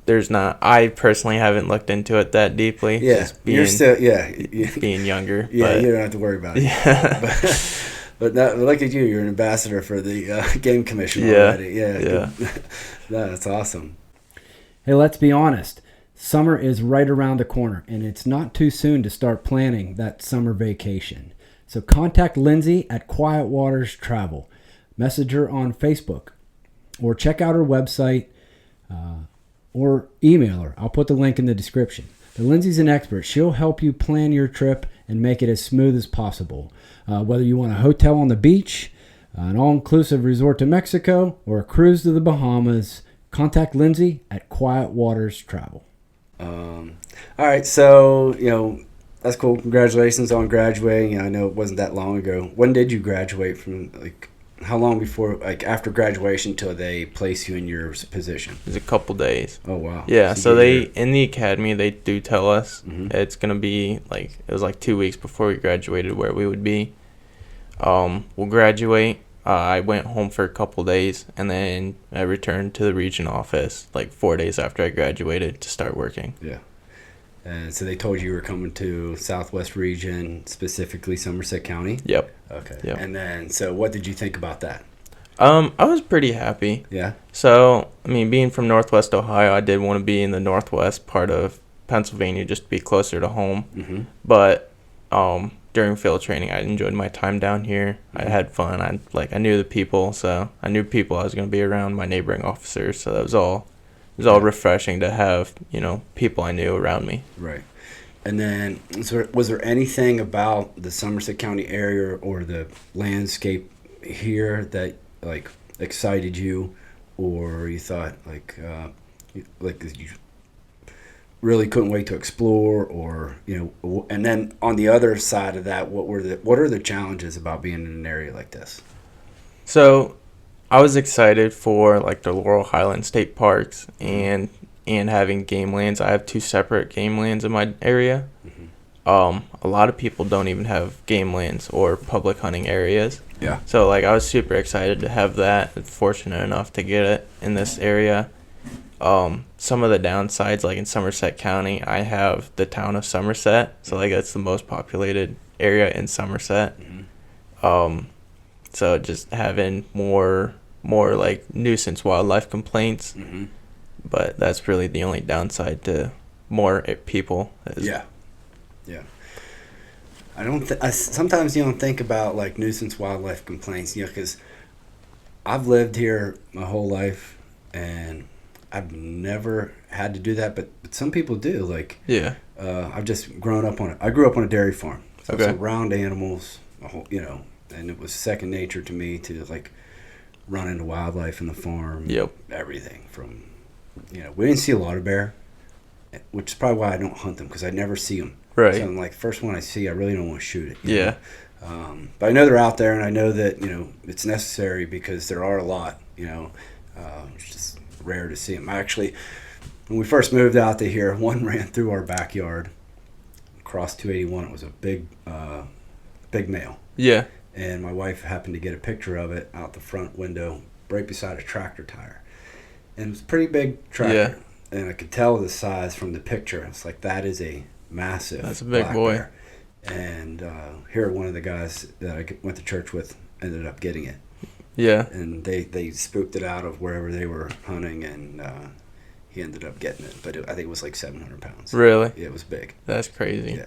S2: there's not. I personally haven't looked into it that deeply.
S1: Yeah,
S2: just being,
S1: you're still
S2: being younger.
S1: Yeah,
S2: but,
S1: you don't have to worry about it.
S2: Yeah.
S1: But look at you. You're an ambassador for the game commission
S2: Yeah.
S1: already. Yeah. No, that's awesome. Hey, let's be honest. Summer is right around the corner, and it's not too soon to start planning that summer vacation. So contact Lindsay at Quiet Waters Travel. Message her on Facebook, or check out her website, or email her. I'll put the link in the description. But Lindsay's an expert. She'll help you plan your trip and make it as smooth as possible. Whether you want a hotel on the beach, an all-inclusive resort to Mexico, or a cruise to the Bahamas, contact Lindsay at Quiet Waters Travel. All right, so, that's cool. Congratulations on graduating. I know it wasn't that long ago. When did you graduate from, how long before, after graduation till they place you in your position?
S2: It was a couple days.
S1: Oh, wow.
S2: Yeah, so in the academy, they do tell us it's going to be, it was 2 weeks before we graduated where we would be. We'll graduate. I went home for a couple days, and then I returned to the region office 4 days after I graduated to start working.
S1: Yeah. And so they told you were coming to Southwest region, specifically Somerset County?
S2: Yep.
S1: Okay.
S2: Yep.
S1: And then, so what did you think about that?
S2: I was pretty happy.
S1: Yeah.
S2: So, being from Northwest Ohio, I did want to be in the northwest part of Pennsylvania just to be closer to home.
S1: Mm-hmm.
S2: But during field training, I enjoyed my time down here. Mm-hmm. I had fun. I knew the people, so I knew people I was going to be around, my neighboring officers. So that was all. It was all refreshing to have, people I knew around me.
S1: Right. And then, was there anything about the Somerset County area or the landscape here that excited you, or you thought you really couldn't wait to explore, or and then on the other side of that, what are the challenges about being in an area like this?
S2: So, I was excited for the Laurel Highland State Parks and having game lands. I have 2 separate game lands in my area. Mm-hmm. A lot of people don't even have game lands or public hunting areas.
S1: Yeah.
S2: So I was super excited to have that. Fortunate enough to get it in this area. Some of the downsides, in Somerset County, I have the town of Somerset. So that's the most populated area in Somerset. Mm-hmm. So just having more nuisance wildlife complaints. Mm-hmm. But that's really the only downside to more people.
S1: Yeah. I sometimes you don't think about nuisance wildlife complaints, because I've lived here my whole life and I've never had to do that, but some people do.
S2: Yeah.
S1: I've just grown up on it. I grew up on a dairy farm, so
S2: okay.
S1: It's around animals, and it was second nature to me to run into wildlife in the farm.
S2: Yep.
S1: Everything from, we didn't see a lot of bear, which is probably why I don't hunt them, because I never see them.
S2: Right.
S1: So I'm first one I see, I really don't want to shoot it.
S2: Yeah.
S1: But I know they're out there, and I know that, it's necessary because there are a lot, it's just rare to see them. Actually, when we first moved out to here, one ran through our backyard, across 281. It was a big male.
S2: Yeah.
S1: And my wife happened to get a picture of it out the front window, right beside a tractor tire. And it was a pretty big tractor.
S2: Yeah.
S1: And I could tell the size from the picture. It's that is a massive
S2: That's a big
S1: black
S2: boy.
S1: bear. And here, one of the guys that I went to church with ended up getting it.
S2: Yeah.
S1: And they spooked it out of wherever they were hunting, and he ended up getting it. But I think it was 700 pounds.
S2: Really?
S1: Yeah, it was big.
S2: That's crazy.
S1: Yeah.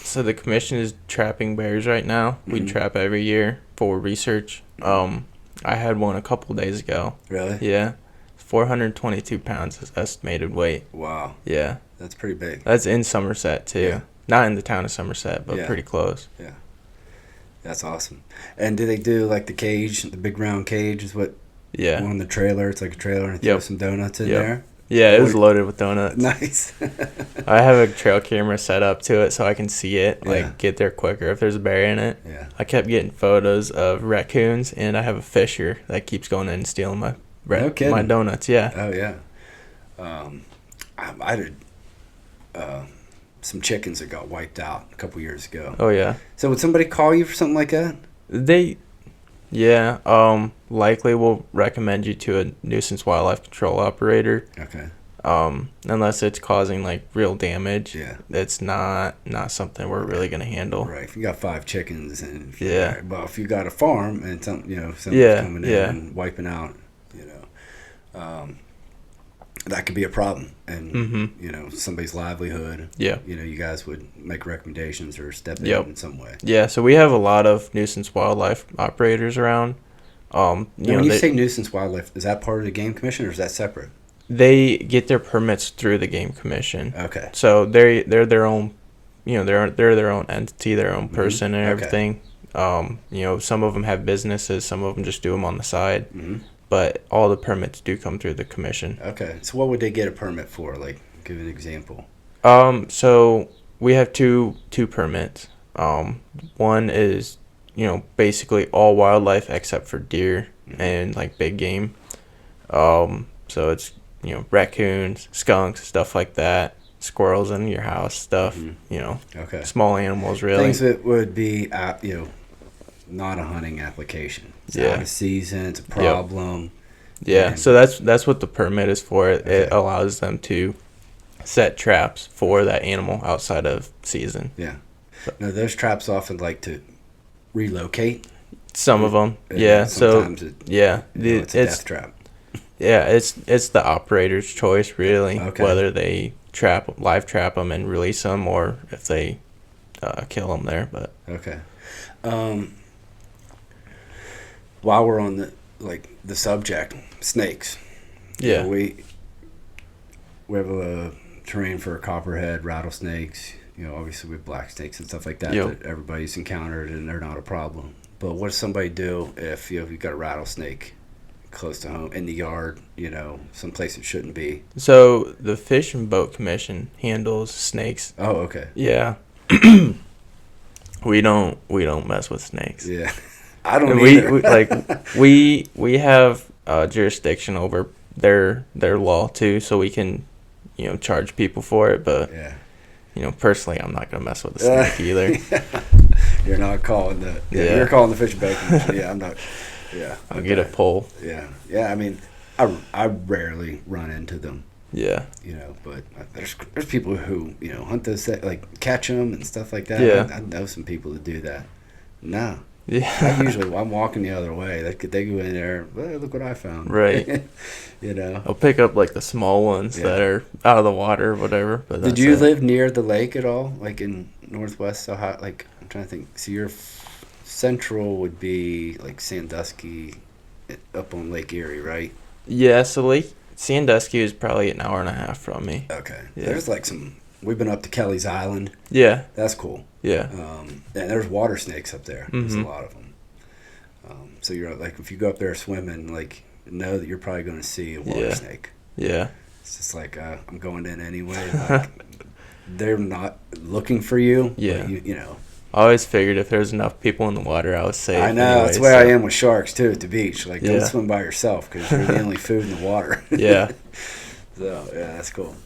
S2: So the commission is trapping bears right now. Mm-hmm. We trap every year for research. I had one a couple days ago.
S1: Really?
S2: Yeah. 422 pounds is estimated weight.
S1: Wow.
S2: Yeah.
S1: That's pretty big.
S2: That's in Somerset, too.
S1: Yeah.
S2: Not in the town of Somerset, but pretty close.
S1: Yeah. That's awesome. And do they do the cage, the big round cage is what?
S2: Yeah.
S1: On the trailer, it's like a trailer, and throw some donuts in there?
S2: Yeah, it was loaded with donuts.
S1: Nice.
S2: I have a trail camera set up to it so I can see it,
S1: Yeah.
S2: get there quicker if there's a bear in it.
S1: Yeah.
S2: I kept getting photos of raccoons, and I have a fisher that keeps going in and stealing my
S1: No kidding.
S2: my donuts. Yeah.
S1: Oh yeah. I did some chickens that got wiped out a couple years ago.
S2: Oh yeah.
S1: So would somebody call you for something like that?
S2: Likely will recommend you to a nuisance wildlife control operator.
S1: Okay.
S2: Unless it's causing like real damage.
S1: Yeah.
S2: It's not something we're really gonna handle.
S1: Right. If you got 5 chickens and
S2: Yeah.
S1: But if you got a farm and something's coming in and wiping out, that could be a problem, and somebody's livelihood.
S2: Yeah.
S1: You guys would make recommendations or step in some way.
S2: Yeah. So we have a lot of nuisance wildlife operators around.
S1: When you say nuisance wildlife, is that part of the game commission or is that separate?
S2: They get their permits through the game commission.
S1: Okay.
S2: So they're their own, they're their own entity, their own person, and everything. Some of them have businesses, some of them just do them on the side. Mm-hmm. But all the permits do come through the commission. Okay.
S1: So what would they get a permit for? Like, give an example.
S2: So we have two permits. One is, basically all wildlife except for deer and like big game. So it's, raccoons, skunks, stuff like that, squirrels in your house stuff,
S1: Okay.
S2: Small animals really.
S1: Things that would be, not a hunting application. It's out of season. It's a problem.
S2: Yeah, so that's what the permit is for. It allows them to set traps for that animal outside of season.
S1: Yeah. Now, those traps often like to relocate.
S2: Some of them, yeah.
S1: Sometimes
S2: it's
S1: a death trap.
S2: Yeah, it's the operator's choice really,
S1: Okay.
S2: whether they live trap them and release them, or if they kill them there. But
S1: okay. While we're on the subject, snakes.
S2: Yeah.
S1: We have a terrain for copperhead, rattlesnakes. Obviously we have black snakes and stuff like that that everybody's encountered, and they're not a problem. But what does somebody do if you've got a rattlesnake close to home in the yard? Someplace it shouldn't be.
S2: So the Fish and Boat Commission handles snakes.
S1: Oh, okay.
S2: Yeah. we don't mess with snakes.
S1: Yeah. I don't either.
S2: we have jurisdiction over their law too, so we can charge people for it. But personally, I'm not gonna mess with a snake either.
S1: You're not calling you're calling the Fish and Boat Commission. Yeah, I'm not. Yeah,
S2: I'll get a pole.
S1: Yeah. I mean, I rarely run into them.
S2: Yeah.
S1: But there's people who hunt those, like catch them and stuff like that.
S2: Yeah.
S1: I know some people that do that. No.
S2: Yeah.
S1: I'm walking the other way. They go in there. Well, look what I found.
S2: Right.
S1: I'll
S2: pick up like the small ones that are out of the water or whatever. But
S1: did you live near the lake at all? Like in Northwest Ohio? Like, I'm trying to think. So your central would be like Sandusky, up on Lake Erie, right?
S2: Yeah. So Lake Sandusky is probably an hour and a half from me.
S1: Okay. Yeah. There's like we've been up to Kelly's Island.
S2: Yeah.
S1: That's cool.
S2: Yeah.
S1: And there's water snakes up there.
S2: Mm-hmm.
S1: There's a lot of them. So you're like, if you go up there swimming, like, know that you're probably going to see a water snake.
S2: Yeah.
S1: It's just like, I'm going in anyway. Like, they're not looking for you.
S2: Yeah.
S1: But
S2: I always figured if there's enough people in the water, I was safe.
S1: I know.
S2: Anyway,
S1: that's the way I am with sharks, too, at the beach. Like, don't
S2: Yeah.
S1: swim by yourself because you're the only food in the water.
S2: Yeah.
S1: So, yeah, that's cool.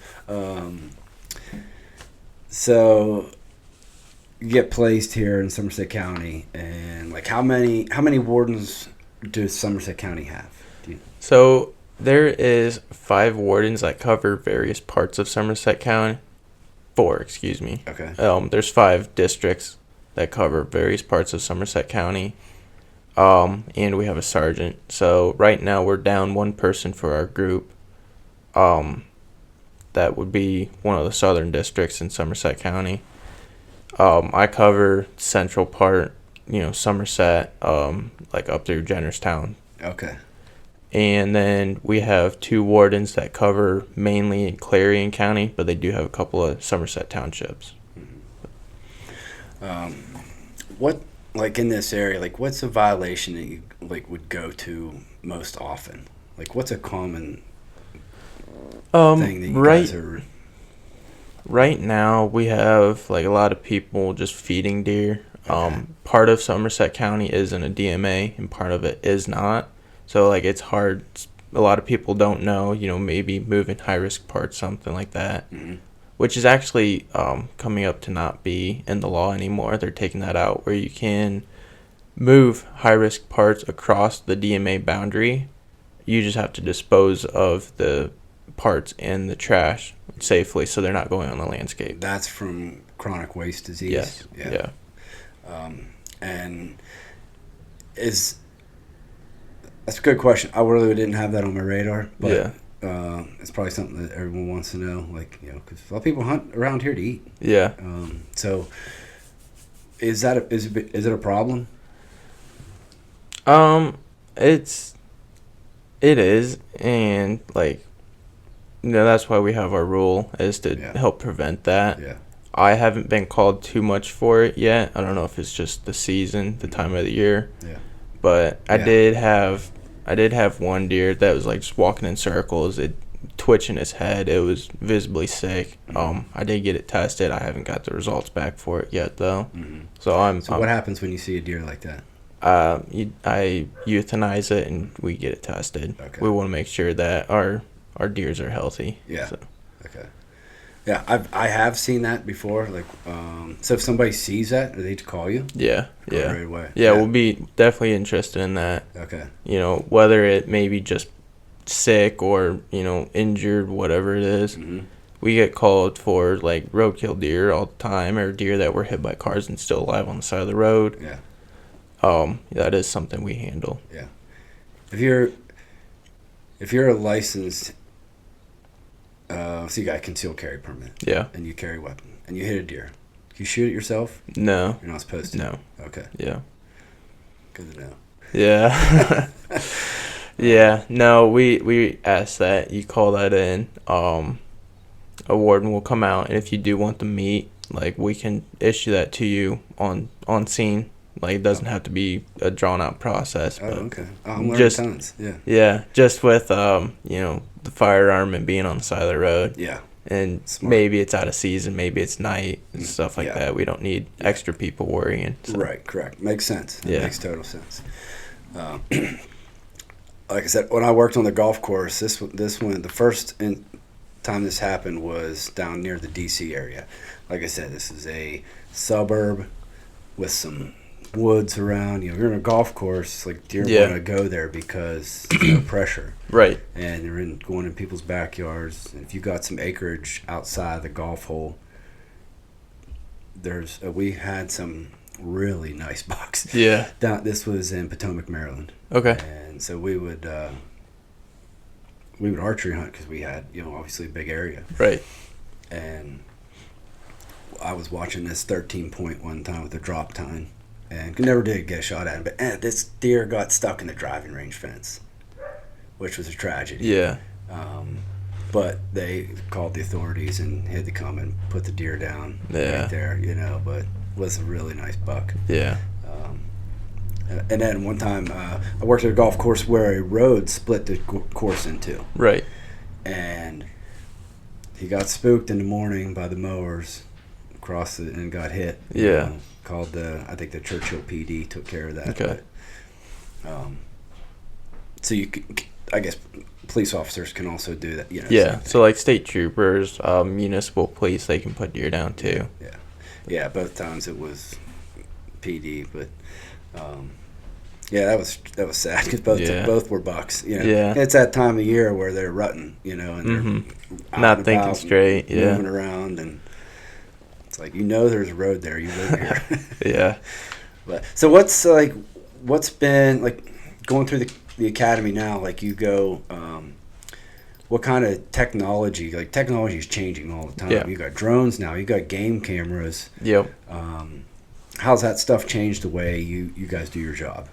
S1: So you get placed here in Somerset County, and like how many wardens does Somerset County have?
S2: So there is 5 wardens that cover various parts of Somerset County. 4, excuse me.
S1: Okay.
S2: There's 5 districts that cover various parts of Somerset County. And we have a sergeant. So right now we're down 1 person for our group. That would be one of the southern districts in Somerset County. I cover central part, Somerset, like up through Jennerstown.
S1: Okay.
S2: And then we have 2 wardens that cover mainly in Clarion County, but they do have a couple of Somerset townships.
S1: What, like in this area, like what's a violation that you like would go to most often? Like what's a common thing that you guys are?
S2: Right now, we have like a lot of people just feeding deer. Part of Somerset County is in a DMA, and part of it is not. So like it's hard. A lot of people don't know. Maybe moving high risk parts, something like that, which is actually coming up to not be in the law anymore. They're taking that out, where you can move high risk parts across the DMA boundary. You just have to dispose of the parts in the trash safely, so they're not going on the landscape.
S1: That's from chronic waste disease.
S2: Yes. Yeah.
S1: And that's a good question. I really didn't have that on my radar, but it's probably something that everyone wants to know. Like, because a lot of people hunt around here to eat.
S2: Yeah.
S1: So, is it a problem?
S2: It is, and like, that's why we have our rule, is to help prevent that.
S1: Yeah.
S2: I haven't been called too much for it yet. I don't know if it's just the season, the time of the year.
S1: Yeah.
S2: But I did have one deer that was like just walking in circles, it twitching his head. It was visibly sick. I did get it tested. I haven't got the results back for it yet though. So
S1: what happens when you see a deer like that?
S2: I euthanize it and we get it tested.
S1: Okay.
S2: We want to make sure that our deers are healthy.
S1: Yeah.
S2: So.
S1: Okay. Yeah, I have seen that before. Like, so if somebody sees that, do they call you?
S2: Yeah.
S1: Right away.
S2: Yeah, we'll be definitely interested in that.
S1: Okay.
S2: Whether it may be just sick or injured, whatever it is. We get called for like roadkill deer all the time, or deer that were hit by cars and still alive on the side of the road.
S1: Yeah.
S2: That is something we handle.
S1: Yeah. If you're a licensed, so you got a concealed carry permit.
S2: Yeah.
S1: And you carry a weapon, and you hit a deer. Can you shoot it yourself?
S2: No.
S1: You're not supposed to?
S2: No.
S1: Okay.
S2: Yeah.
S1: Good to know.
S2: Yeah. Yeah. No, we ask that you call that in. A warden will come out, and if you do want the meat, like, we can issue that to you on scene. Like, it doesn't have to be a drawn out process. But
S1: okay. I'm learning tons. Yeah.
S2: Yeah. Just with the firearm and being on the side of the road.
S1: Yeah.
S2: And
S1: Smart.
S2: maybe it's out of season, maybe it's night and stuff like that. We don't need extra people worrying. So.
S1: Right. Correct. Makes sense.
S2: Yeah.
S1: Makes total sense. Like I said, when I worked on the golf course, this one, the first time this happened was down near the D.C. area. Like I said, this is a suburb with some woods around. You're in a golf course, like deer want to go there because there's no pressure.
S2: Right.
S1: And you're going in people's backyards. And if you got some acreage outside the golf hole, we had some really nice bucks.
S2: Yeah.
S1: This was in Potomac, Maryland.
S2: Okay.
S1: And so we would archery hunt because we had, obviously a big area.
S2: Right.
S1: And I was watching this 13 point one time with a drop tine, and never did get a shot at him. But this deer got stuck in the driving range fence, which was a tragedy.
S2: Yeah.
S1: But they called the authorities and had to come and put the deer down
S2: Yeah.
S1: right there, but was a really nice buck.
S2: Yeah.
S1: And then one time I worked at a golf course where a road split the course in two.
S2: Right.
S1: And he got spooked in the morning by the mowers, crossed it and got hit.
S2: Yeah.
S1: Called I think the Churchill PD took care of that.
S2: Okay.
S1: But, so I guess police officers can also do that.
S2: Yeah. So like state troopers, municipal police, they can put deer down too.
S1: Yeah. Yeah. Both times it was PD, but that was sad because both were bucks.
S2: Yeah.
S1: It's that time of year where they're rutting, and they're
S2: not thinking straight. Yeah.
S1: Moving around, and it's like there's a road there. You live here.
S2: Yeah.
S1: But so what's been like going through the academy now? Like you go, what kind of technology? Like technology is changing all the time.
S2: Yeah.
S1: You got drones now. You got game cameras.
S2: Yep.
S1: How's that stuff changed the way you guys do your job?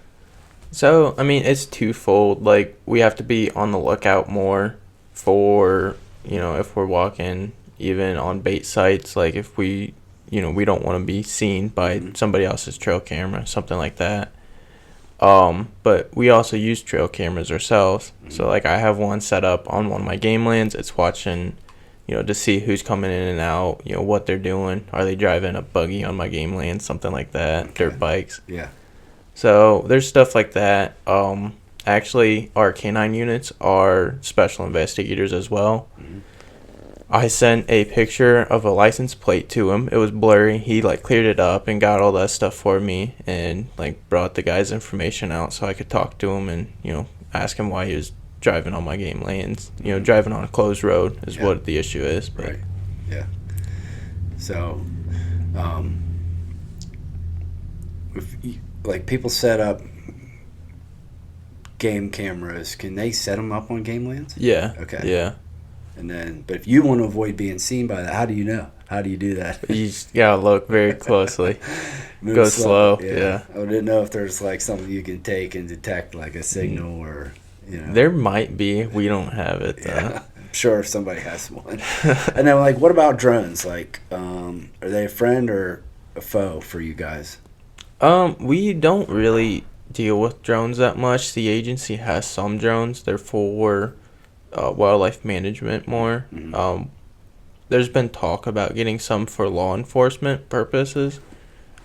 S2: So, I mean, it's twofold. Like, we have to be on the lookout more for, if we're walking even on bait sites, like if we don't want to be seen by somebody else's trail camera, something like that. But we also use trail cameras ourselves. So like I have one set up on one of my game lands. It's watching, to see who's coming in and out, what they're doing. Are they driving a buggy on my game land, something like that,
S1: Okay.
S2: dirt bikes.
S1: Yeah.
S2: So there's stuff like that. Actually, our canine units are special investigators as well.
S1: Mm-hmm.
S2: I sent a picture of a license plate to him. It was blurry. He cleared it up and got all that stuff for me, and brought the guy's information out so I could talk to him and ask him why he was driving on my game lanes. Driving on a closed road is what the issue is. But.
S1: Right. Yeah. So, if people set up game cameras, can they set them up on game lands?
S2: Yeah.
S1: Okay.
S2: Yeah.
S1: And then, but if you want to avoid being seen by that, how do you know? How do you do that?
S2: You just gotta look very closely.
S1: Move
S2: Go slow. Yeah.
S1: I didn't know if there's something you can take and detect a signal or
S2: There might be. We don't have it though.
S1: Yeah. I'm sure if somebody has one. And then what about drones? Are they a friend or a foe for you guys?
S2: We don't really deal with drones that much. The agency has some drones. They're for wildlife management more.
S1: Mm-hmm.
S2: There's been talk about getting some for law enforcement purposes.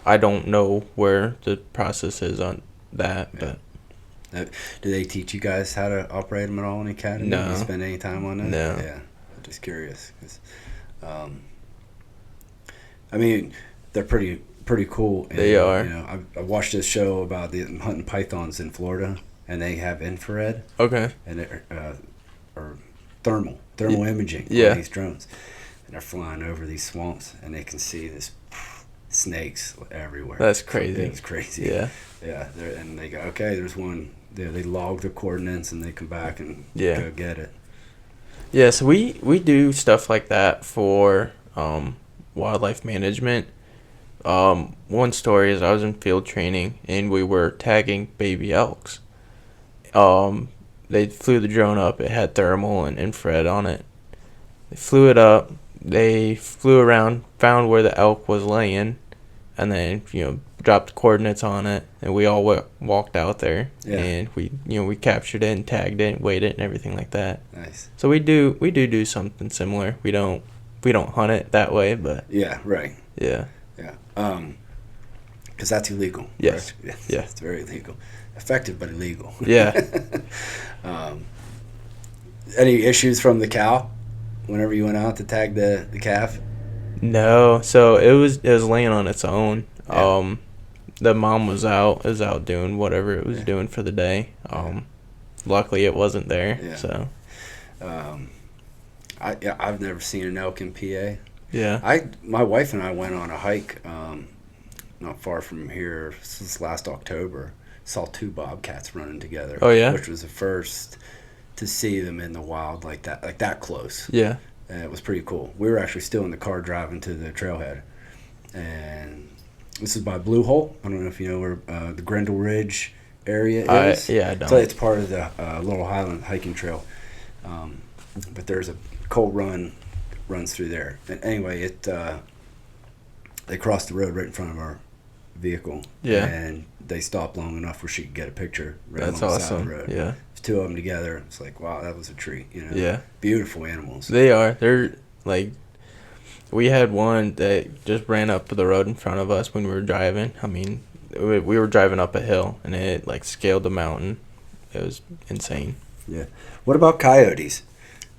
S2: I don't know where the process is on that,
S1: Yeah.
S2: but
S1: Do they teach you guys how to operate them at all in the academy?
S2: No.
S1: Do you spend any time on that?
S2: No.
S1: Yeah. I'm just curious. 'Cause, I mean, they're pretty cool. And,
S2: They are.
S1: I watched this show about the hunting pythons in Florida, and they have infrared
S2: okay.
S1: and or thermal imaging
S2: Yeah.
S1: on these drones, and they're flying over these swamps, and they can see this snakes everywhere.
S2: That's crazy.
S1: It's crazy.
S2: Yeah.
S1: Yeah, and they go, okay, there's one. They log the coordinates and they come back and go get it.
S2: Yeah, so we do stuff like that for wildlife management. One story is I was in field training and we were tagging baby elks. They flew the drone up. It had thermal and infrared on it. They flew it up. They flew around, found where the elk was laying, and then dropped coordinates on it, and we all walked out there, and we captured it and tagged it, and weighed it, and everything like that.
S1: Nice.
S2: So we do something similar. We don't hunt it that way, but
S1: Yeah. Right.
S2: yeah.
S1: Yeah. Because that's illegal.
S2: Yes.
S1: Correct? Yes.
S2: Yeah.
S1: It's very illegal. Effective but illegal.
S2: Yeah.
S1: Any issues from the cow whenever you went out to tag the calf?
S2: No, so it was laying on its own.
S1: Yeah.
S2: The mom was out doing whatever it was doing for the day. Luckily it wasn't there.
S1: Yeah.
S2: So
S1: I've never seen an elk in PA.
S2: yeah.
S1: My wife and I went on a hike not far from here since last October. Saw two bobcats running together.
S2: Oh, yeah?
S1: Which was the first to see them in the wild like that close.
S2: Yeah.
S1: And it was pretty cool. We were actually still in the car driving to the trailhead, and this is by Blue Hole. I don't know if you know where the Grendel Ridge area is.
S2: I don't.
S1: So it's part of the Little Highland hiking trail. But there's a cold run runs through there. And anyway, they crossed the road right in front of our vehicle.
S2: Yeah.
S1: And they stopped long enough where she could get a picture right
S2: That's
S1: along the side of
S2: awesome.
S1: the road.
S2: Yeah.
S1: There's two of them together. It's like, wow, that was a treat.
S2: Yeah.
S1: Beautiful animals.
S2: They are. They're we had one that just ran up the road in front of us when we were driving. I mean, we were driving up a hill and it scaled the mountain. It was insane.
S1: Yeah. What about coyotes?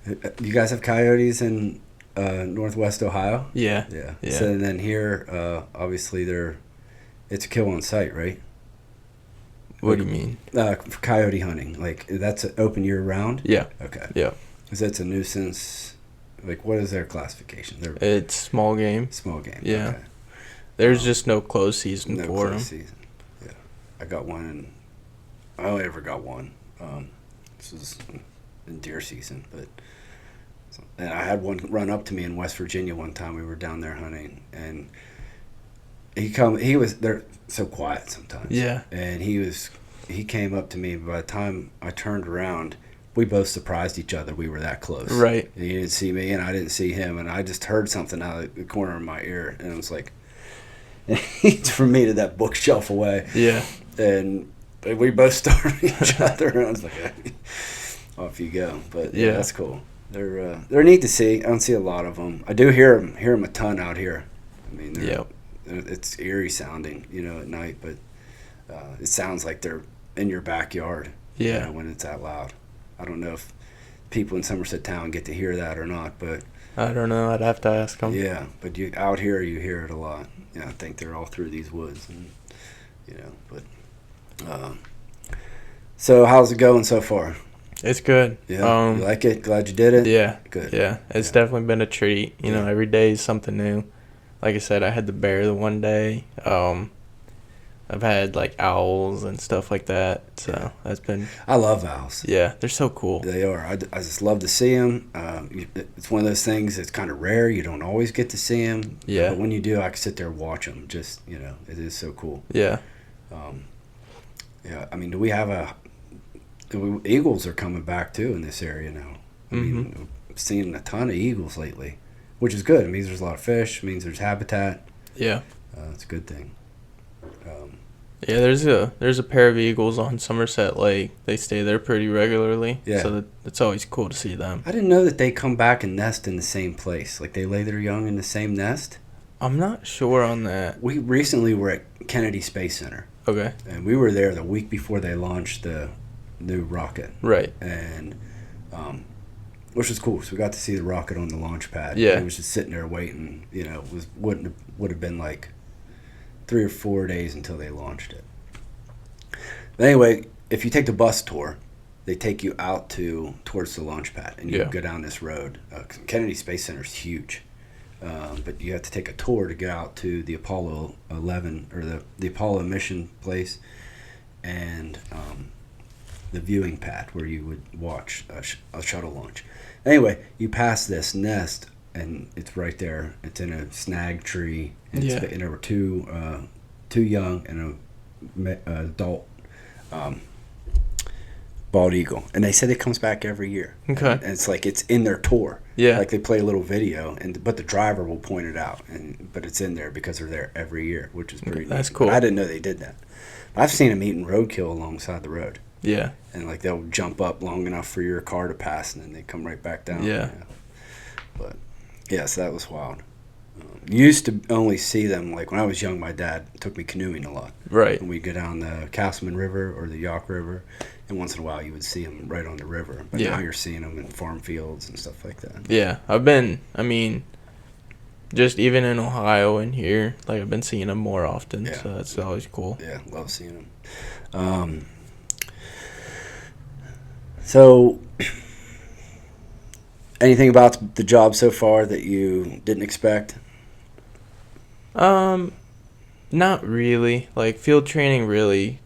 S1: You guys have coyotes in Northwest Ohio?
S2: Yeah.
S1: Yeah.
S2: Yeah.
S1: So then here, obviously, it's a kill on site, right?
S2: What do you mean?
S1: For coyote hunting, that's open year round.
S2: Yeah.
S1: Okay.
S2: Yeah.
S1: Because that's a nuisance. What is their classification? They're
S2: It's small game.
S1: small game.
S2: Yeah.
S1: Okay.
S2: There's just no closed season
S1: No
S2: for
S1: close
S2: them.
S1: season. Yeah. I got one. I only ever got one. This was in deer season, and I had one run up to me in West Virginia one time. We were down there hunting, and he was they're so quiet sometimes.
S2: Yeah.
S1: And he came up to me. By the time I turned around, we both surprised each other. We were that close.
S2: Right.
S1: And he didn't see me, and I didn't see him, and I just heard something out of the corner of my ear, and it was like, he's from me to that bookshelf away.
S2: Yeah.
S1: And we both started each other, and I was like, hey, off you go. But yeah, that's cool. They're neat to see. I don't see a lot of them. I do hear them a ton out here. I mean, it's eerie sounding, at night, but it sounds like they're in your backyard.
S2: Yeah.
S1: When it's that loud. I don't know if people in Somerset Town get to hear that or not, but
S2: I don't know. I'd have to ask them.
S1: Yeah, but out here you hear it a lot. I think they're all through these woods, and but. So how's it going so far?
S2: It's good.
S1: Yeah, you like it? Glad you did it?
S2: Yeah.
S1: Good.
S2: Yeah, it's definitely been a treat. Every day is something new. Like I said, I had the bear the one day. I've had like owls and stuff like that. So that's been.
S1: I love owls.
S2: Yeah, they're so cool.
S1: They are. I just love to see them. It's one of those things that's kind of rare. You don't always get to see them.
S2: Yeah.
S1: But when you do, I can sit there and watch them. Just it is so cool.
S2: Yeah.
S1: Yeah. I mean, do we have eagles are coming back too in this area now. I mean, I've seen a ton of eagles lately, which is good. It means there's a lot of fish. It means there's habitat.
S2: Yeah.
S1: It's a good thing.
S2: Yeah, there's a pair of eagles on Somerset Lake. They stay there pretty regularly. Yeah. So it's always cool to see them.
S1: I didn't know that they come back and nest in the same place. Like they lay their young in the same nest.
S2: I'm not sure on that.
S1: We recently were at Kennedy Space Center.
S2: Okay.
S1: And we were there the week before they launched the new rocket.
S2: Right.
S1: And which was cool. So we got to see the rocket on the launch pad.
S2: Yeah.
S1: It was just sitting there waiting. Would have been like 3 or 4 days until they launched it. But anyway, if you take the bus tour, they take you out towards the launch pad, and you go down this road. Kennedy Space Center is huge, but you have to take a tour to get out to the Apollo 11 or the Apollo mission place, and the viewing pad where you would watch a shuttle launch. Anyway, you pass this nest, and it's right there. It's in a snag tree, and there were two young and an adult bald eagle, and they said it comes back every year.
S2: Okay.
S1: And it's like it's in their tour.
S2: Yeah.
S1: Like they play a little video, but the driver will point it out, but it's in there because they're there every year, which is pretty neat.
S2: That's cool.
S1: But I didn't know they did that. I've seen them eating roadkill alongside the road.
S2: Yeah.
S1: And like they'll jump up long enough for your car to pass, and then they come right back down.
S2: Yeah.
S1: But so that was wild. Used to only see them like when I was young. My dad took me canoeing a lot.
S2: Right.
S1: And we'd go down the Castleman River or the Yawk River, and once in a while you would see them right on the river. But now you're seeing them in farm fields and stuff like that.
S2: Yeah, just even in Ohio and here, like I've been seeing them more often. Yeah. So that's always cool.
S1: Yeah, love seeing them. So, anything about the job so far that you didn't expect?
S2: Not really. Like field training, really,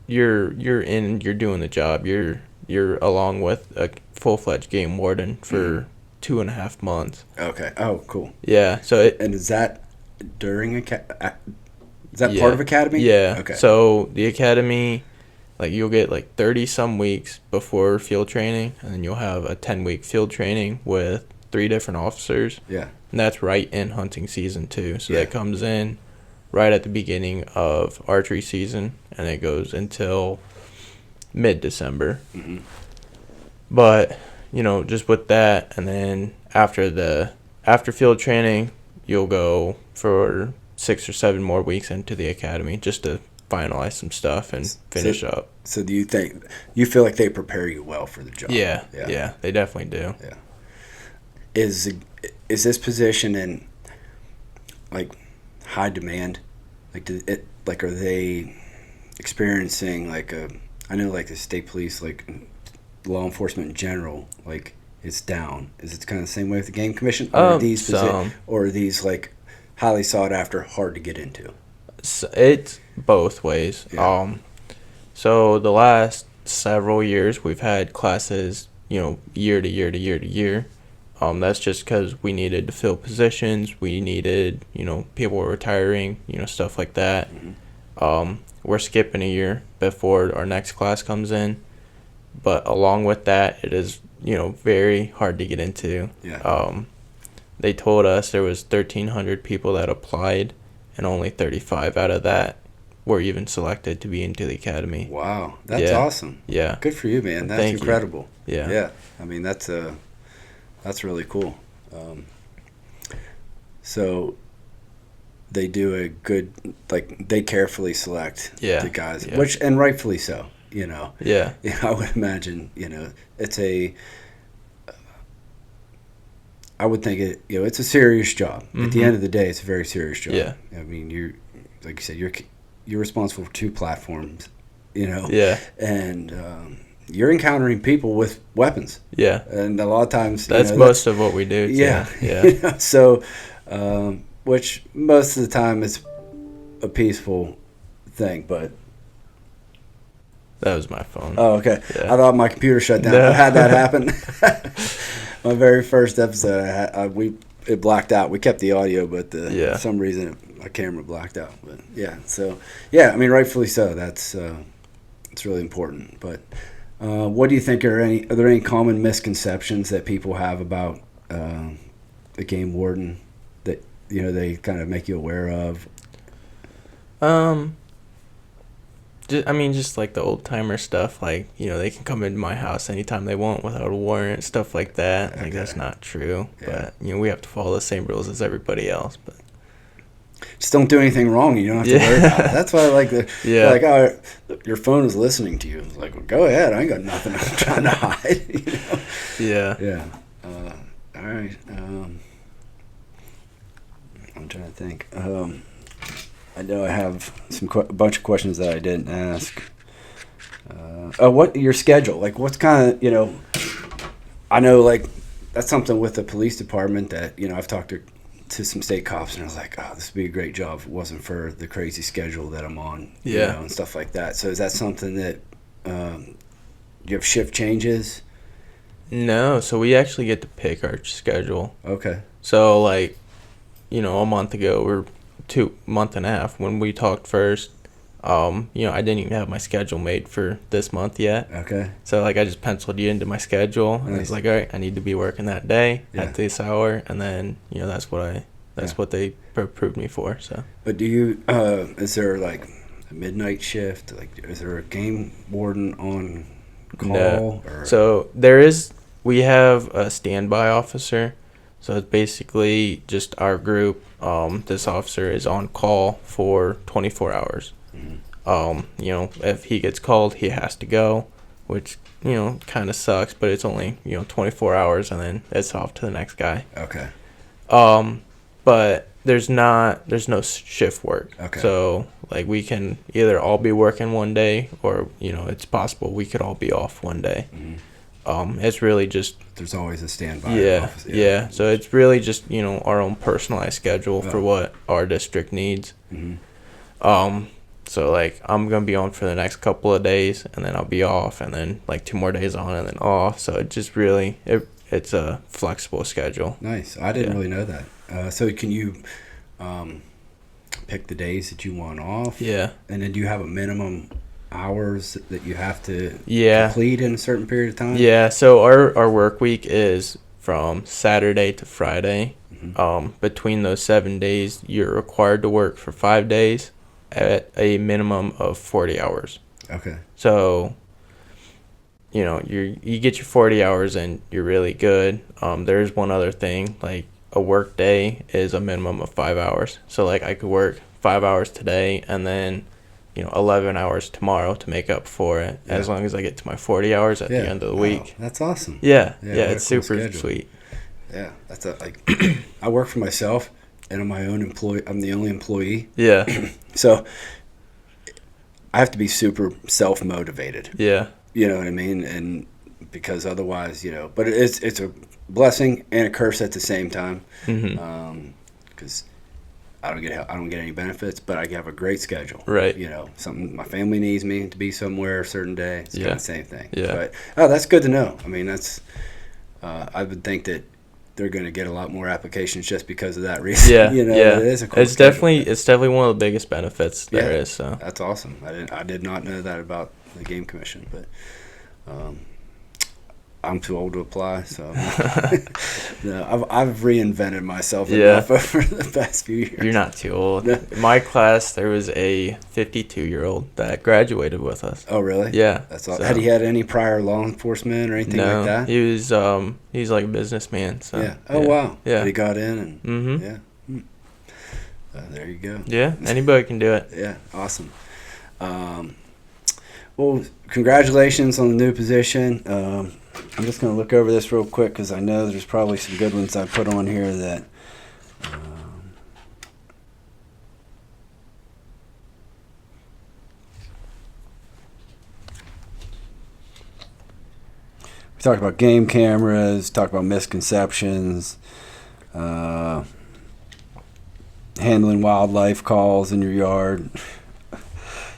S2: you're doing the job. You're along with a full-fledged game warden for 2.5 months.
S1: Okay. Oh, cool.
S2: Yeah. So
S1: and is that during is that part of academy?
S2: Yeah.
S1: Okay.
S2: So the academy, like you'll get like 30 some weeks before field training, and then you'll have a 10-week field training with 3 different officers.
S1: Yeah.
S2: And that's right in hunting season too. So that comes in right at the beginning of archery season, and it goes until mid-December.
S1: Mm-hmm.
S2: But, just with that, and then after field training, you'll go for 6 or 7 more weeks into the academy just to finalize some stuff and finish up.
S1: So do you feel like they prepare you well for the job?
S2: Yeah, they definitely do.
S1: Yeah. Is this position in like high demand? Like are they experiencing I know like the state police, like law enforcement in general, like it's down. Is it kind of the same way with the game commission? Or are these like highly sought after, hard to get into?
S2: It's both ways.
S1: Yeah.
S2: So the last several years we've had classes, year to year to year to year. That's just because we needed to fill positions. We needed, people were retiring, stuff like that.
S1: Mm-hmm.
S2: We're skipping a year before our next class comes in. But along with that, it is, very hard to get into.
S1: Yeah.
S2: They told us there was 1,300 people that applied, and only 35 out of that were even selected to be into the academy.
S1: Wow, that's awesome.
S2: Yeah.
S1: Good for you, man. That's
S2: Thank
S1: incredible.
S2: You. Yeah.
S1: Yeah. I mean, that's really cool. So they do a good, like, they carefully select the guys, which, and rightfully so, you know.
S2: Yeah.
S1: I would imagine, it's I would think it's a serious job. At the end of the day, it's a very serious job.
S2: Yeah.
S1: I mean, like you said, you're responsible for 2 platforms,
S2: Yeah.
S1: And you're encountering people with weapons.
S2: Yeah.
S1: And a lot of times
S2: that's most of what we do.
S1: Yeah.
S2: Yeah.
S1: So, which most of the time is a peaceful thing, but.
S2: That was my phone.
S1: Oh, okay.
S2: Yeah.
S1: I thought my computer shut down.
S2: No.
S1: I had that happen. My very first episode, it blacked out. We kept the audio, but for some reason my camera blacked out. But yeah, so yeah, I mean, rightfully so. That's it's really important. But what do you think are there any common misconceptions that people have about the game warden that they kind of make you aware of?
S2: Just like the old timer stuff, like, they can come into my house anytime they want without a warrant, stuff like that. Okay. Like, that's not true. Yeah. But, we have to follow the same rules as everybody else. But
S1: just don't do anything wrong. You don't have to worry about it. That's why I like like, oh, your phone is listening to you. It's like, well, go ahead. I ain't got nothing I'm trying to hide.
S2: Yeah.
S1: Yeah. All right. I'm trying to think. I know I have a bunch of questions that I didn't ask. What your schedule? Like, what's kind of I know, like, that's something with the police department that I've talked to some state cops, and I was like, oh, this would be a great job if it wasn't for the crazy schedule that I'm on, and stuff like that. So is that something that you have shift changes?
S2: No, so we actually get to pick our schedule.
S1: Okay.
S2: So, like, a month ago, we're month and a half when we talked first, I didn't even have my schedule made for this month yet.
S1: Okay.
S2: So, like, I just penciled you into my schedule. Nice. And I was like, all right, I need to be working that day at this hour, and then that's what they approved me for. So. But
S1: do you is there like a midnight shift? Like, is there a game warden on call?
S2: No.
S1: Or?
S2: So we have a standby officer. So it's basically just our group. This officer is on call for 24 hours. Mm-hmm. If he gets called, he has to go, which, kind of sucks, but it's only, 24 hours, and then it's off to the next guy.
S1: Okay.
S2: But there's no shift work.
S1: Okay.
S2: So, like, we can either all be working one day, or, it's possible we could all be off one day. Mm-hmm. It's really just...
S1: There's always a standby office.
S2: Yeah. So it's really just, our own personalized schedule for what our district needs. Mm-hmm. So, like, I'm going to be on for the next couple of days, and then I'll be off, and then, like, 2 more days on, and then off. So it just really... It's a flexible schedule.
S1: Nice. I didn't really know that. So can you pick the days that you want off?
S2: Yeah.
S1: And then do you have a minimum... hours that you have to complete in a certain period of time?
S2: Yeah, so our work week is from Saturday to Friday. Mm-hmm. Between those 7 days, you're required to work for 5 days at a minimum of 40 hours.
S1: Okay.
S2: So, you get your 40 hours and you're really good. There's one other thing, like a work day is a minimum of 5 hours. So, like, I could work 5 hours today and then 11 hours tomorrow to make up for it, as long as I get to my 40 hours at the end of the week.
S1: That's awesome.
S2: Yeah, it's super sweet.
S1: Yeah, that's I work for myself, and I'm my own employee. I'm the only employee.
S2: Yeah.
S1: So I have to be super self-motivated.
S2: Yeah.
S1: You know what I mean? And because otherwise, but it's a blessing and a curse at the same time. Mm-hmm. Because I don't get any benefits, but I have a great schedule.
S2: Right.
S1: Something my family needs me to be somewhere a certain day. It's kind of the same thing.
S2: Yeah.
S1: But that's good to know. I mean, that's I would think that they're going to get a lot more applications just because of that reason.
S2: Yeah.
S1: It is a cool
S2: it's definitely one of the biggest benefits there is. So
S1: that's awesome. I did not know that about the Game Commission, but I'm too old to apply, so no, I've reinvented myself
S2: Yeah.
S1: enough over the past few years.
S2: You're not too old.
S1: No.
S2: In my class, there was a 52-year-old that graduated with us.
S1: Oh, really?
S2: Yeah.
S1: That's all.
S2: So-
S1: Had he had any prior law enforcement or anything
S2: No,
S1: like that?
S2: he's like a businessman. So
S1: Yeah. Oh, wow.
S2: Yeah.
S1: But he got in and
S2: Mm-hmm.
S1: yeah. There you go.
S2: Yeah. Anybody can do it.
S1: Yeah. Awesome. Well, congratulations on the new position. I'm just going to look over this real quick because I know there's probably some good ones I put on here that. We talked about game cameras, talked about misconceptions, handling wildlife calls in your yard.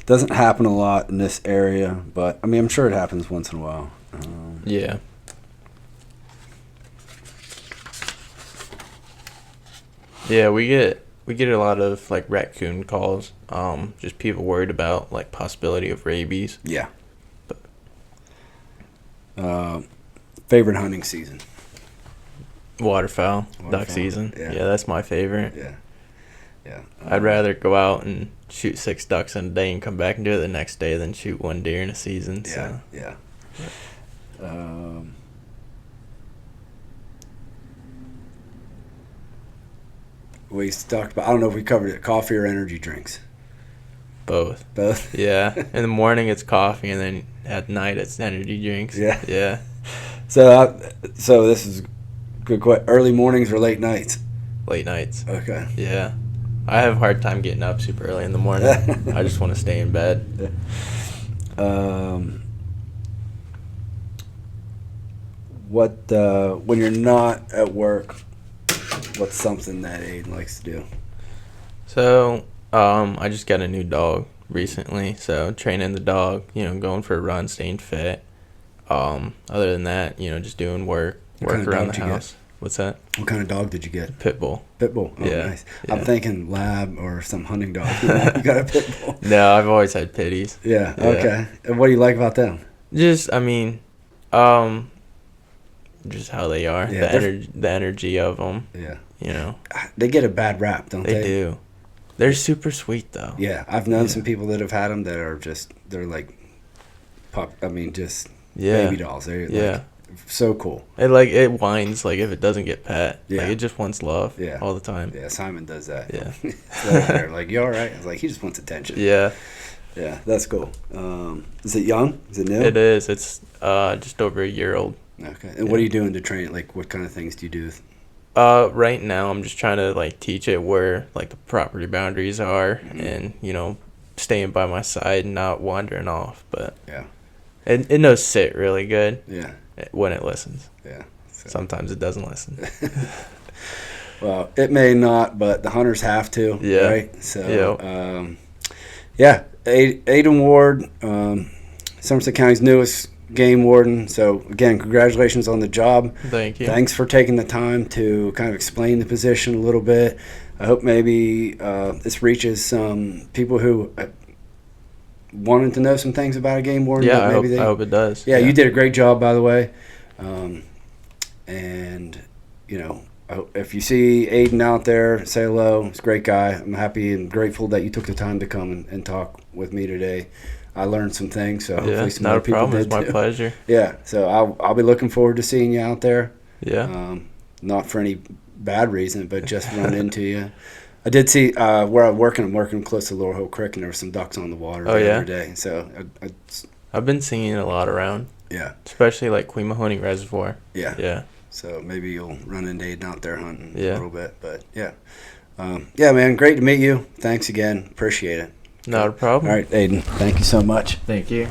S1: Doesn't happen a lot in this area, but I mean, I'm sure it happens once in a while.
S2: Yeah. Yeah, we get a lot of like raccoon calls. Just people worried about like possibility of rabies.
S1: Yeah. Favorite hunting season?
S2: Waterfowl, duck
S1: Waterfowl,
S2: season.
S1: yeah.
S2: Yeah, that's my favorite.
S1: Yeah. Yeah.
S2: I'd rather go out and shoot 6 ducks in a day and come back and do it the next day than shoot 1 deer in a season.
S1: Yeah.
S2: So.
S1: Yeah. We talked about. I don't know if we covered it. Coffee or energy drinks?
S2: Both.
S1: Both.
S2: Yeah. In the morning it's coffee, and then at night it's energy drinks.
S1: Yeah.
S2: Yeah.
S1: So this is good. Early mornings or late nights?
S2: Late nights.
S1: Okay.
S2: Yeah. I have a hard time getting up super early in the morning. I just want to stay in bed.
S1: When you're not at work, what's something that Aidan likes to do?
S2: So, I just got a new dog recently. So, training the dog, going for a run, staying fit. Other than that, just doing work
S1: kind of
S2: around
S1: dog
S2: the
S1: did you
S2: house. What's that?
S1: What kind of dog did you get?
S2: Pit bull.
S1: Pit bull. Oh,
S2: Yeah,
S1: nice.
S2: yeah.
S1: I'm thinking lab or some hunting dog. You got a pit bull.
S2: No, I've always had pitties.
S1: Yeah.
S2: Yeah.
S1: Okay. And what do you like about them?
S2: Just, just how they are.
S1: Yeah,
S2: The energy of them.
S1: Yeah. They get a bad rap, don't they?
S2: They do. They're super sweet though.
S1: Yeah. I've known
S2: Yeah.
S1: some people that have had them that are they're like just
S2: Yeah.
S1: baby dolls. They're
S2: Yeah.
S1: so cool.
S2: It whines like if it doesn't get pet.
S1: Yeah.
S2: Like it just wants love.
S1: Yeah.
S2: All the time.
S1: Yeah. Simon does that.
S2: Yeah.
S1: So they're like, you all right? I was like, he just wants attention.
S2: Yeah.
S1: Yeah. That's cool. Is it young? Is it new?
S2: It is. It's just over a year old.
S1: Okay. And what are you doing to train it? Like, what kind of things do you do?
S2: Right now I'm just trying to like teach it where like the property boundaries are,
S1: Mm-hmm.
S2: and staying by my side and not wandering off. But
S1: Yeah.
S2: it knows sit really good
S1: Yeah.
S2: when it listens.
S1: Yeah. So.
S2: Sometimes it doesn't listen.
S1: Well, it may not, but the hunters have to.
S2: Yeah.
S1: Right. So. Yeah. Aidan Ward, Somerset County's newest game warden. So again, congratulations on the job.
S2: Thank you.
S1: Thanks for taking the time to kind of explain the position a little bit. I hope maybe this reaches some people who wanted to know some things about a game warden.
S2: Yeah,
S1: but maybe
S2: I hope it does.
S1: Yeah, you did a great job, by the way. And I hope if you see Aidan out there, say hello. He's a great guy. I'm happy and grateful that you took the time to come and talk with me today. I learned some things, so hopefully some
S2: not
S1: other
S2: a
S1: people
S2: problem.
S1: did
S2: It's my
S1: too.
S2: pleasure.
S1: Yeah, so I'll be looking forward to seeing you out there.
S2: Yeah.
S1: Not for any bad reason, but just run into you. I did see where I'm working close to Lower Hill Creek, and there were some ducks on the water the
S2: yeah?
S1: other day. So,
S2: I've been seeing it a lot around,
S1: yeah,
S2: especially like Queen Mahoney Reservoir.
S1: yeah.
S2: Yeah.
S1: So maybe you'll run into Aidan out there hunting a
S2: Yeah.
S1: little bit. But, yeah. Yeah, man, great to meet you. Thanks again. Appreciate it.
S2: Not a problem.
S1: All right, Aidan, thank you so much.
S2: Thank you.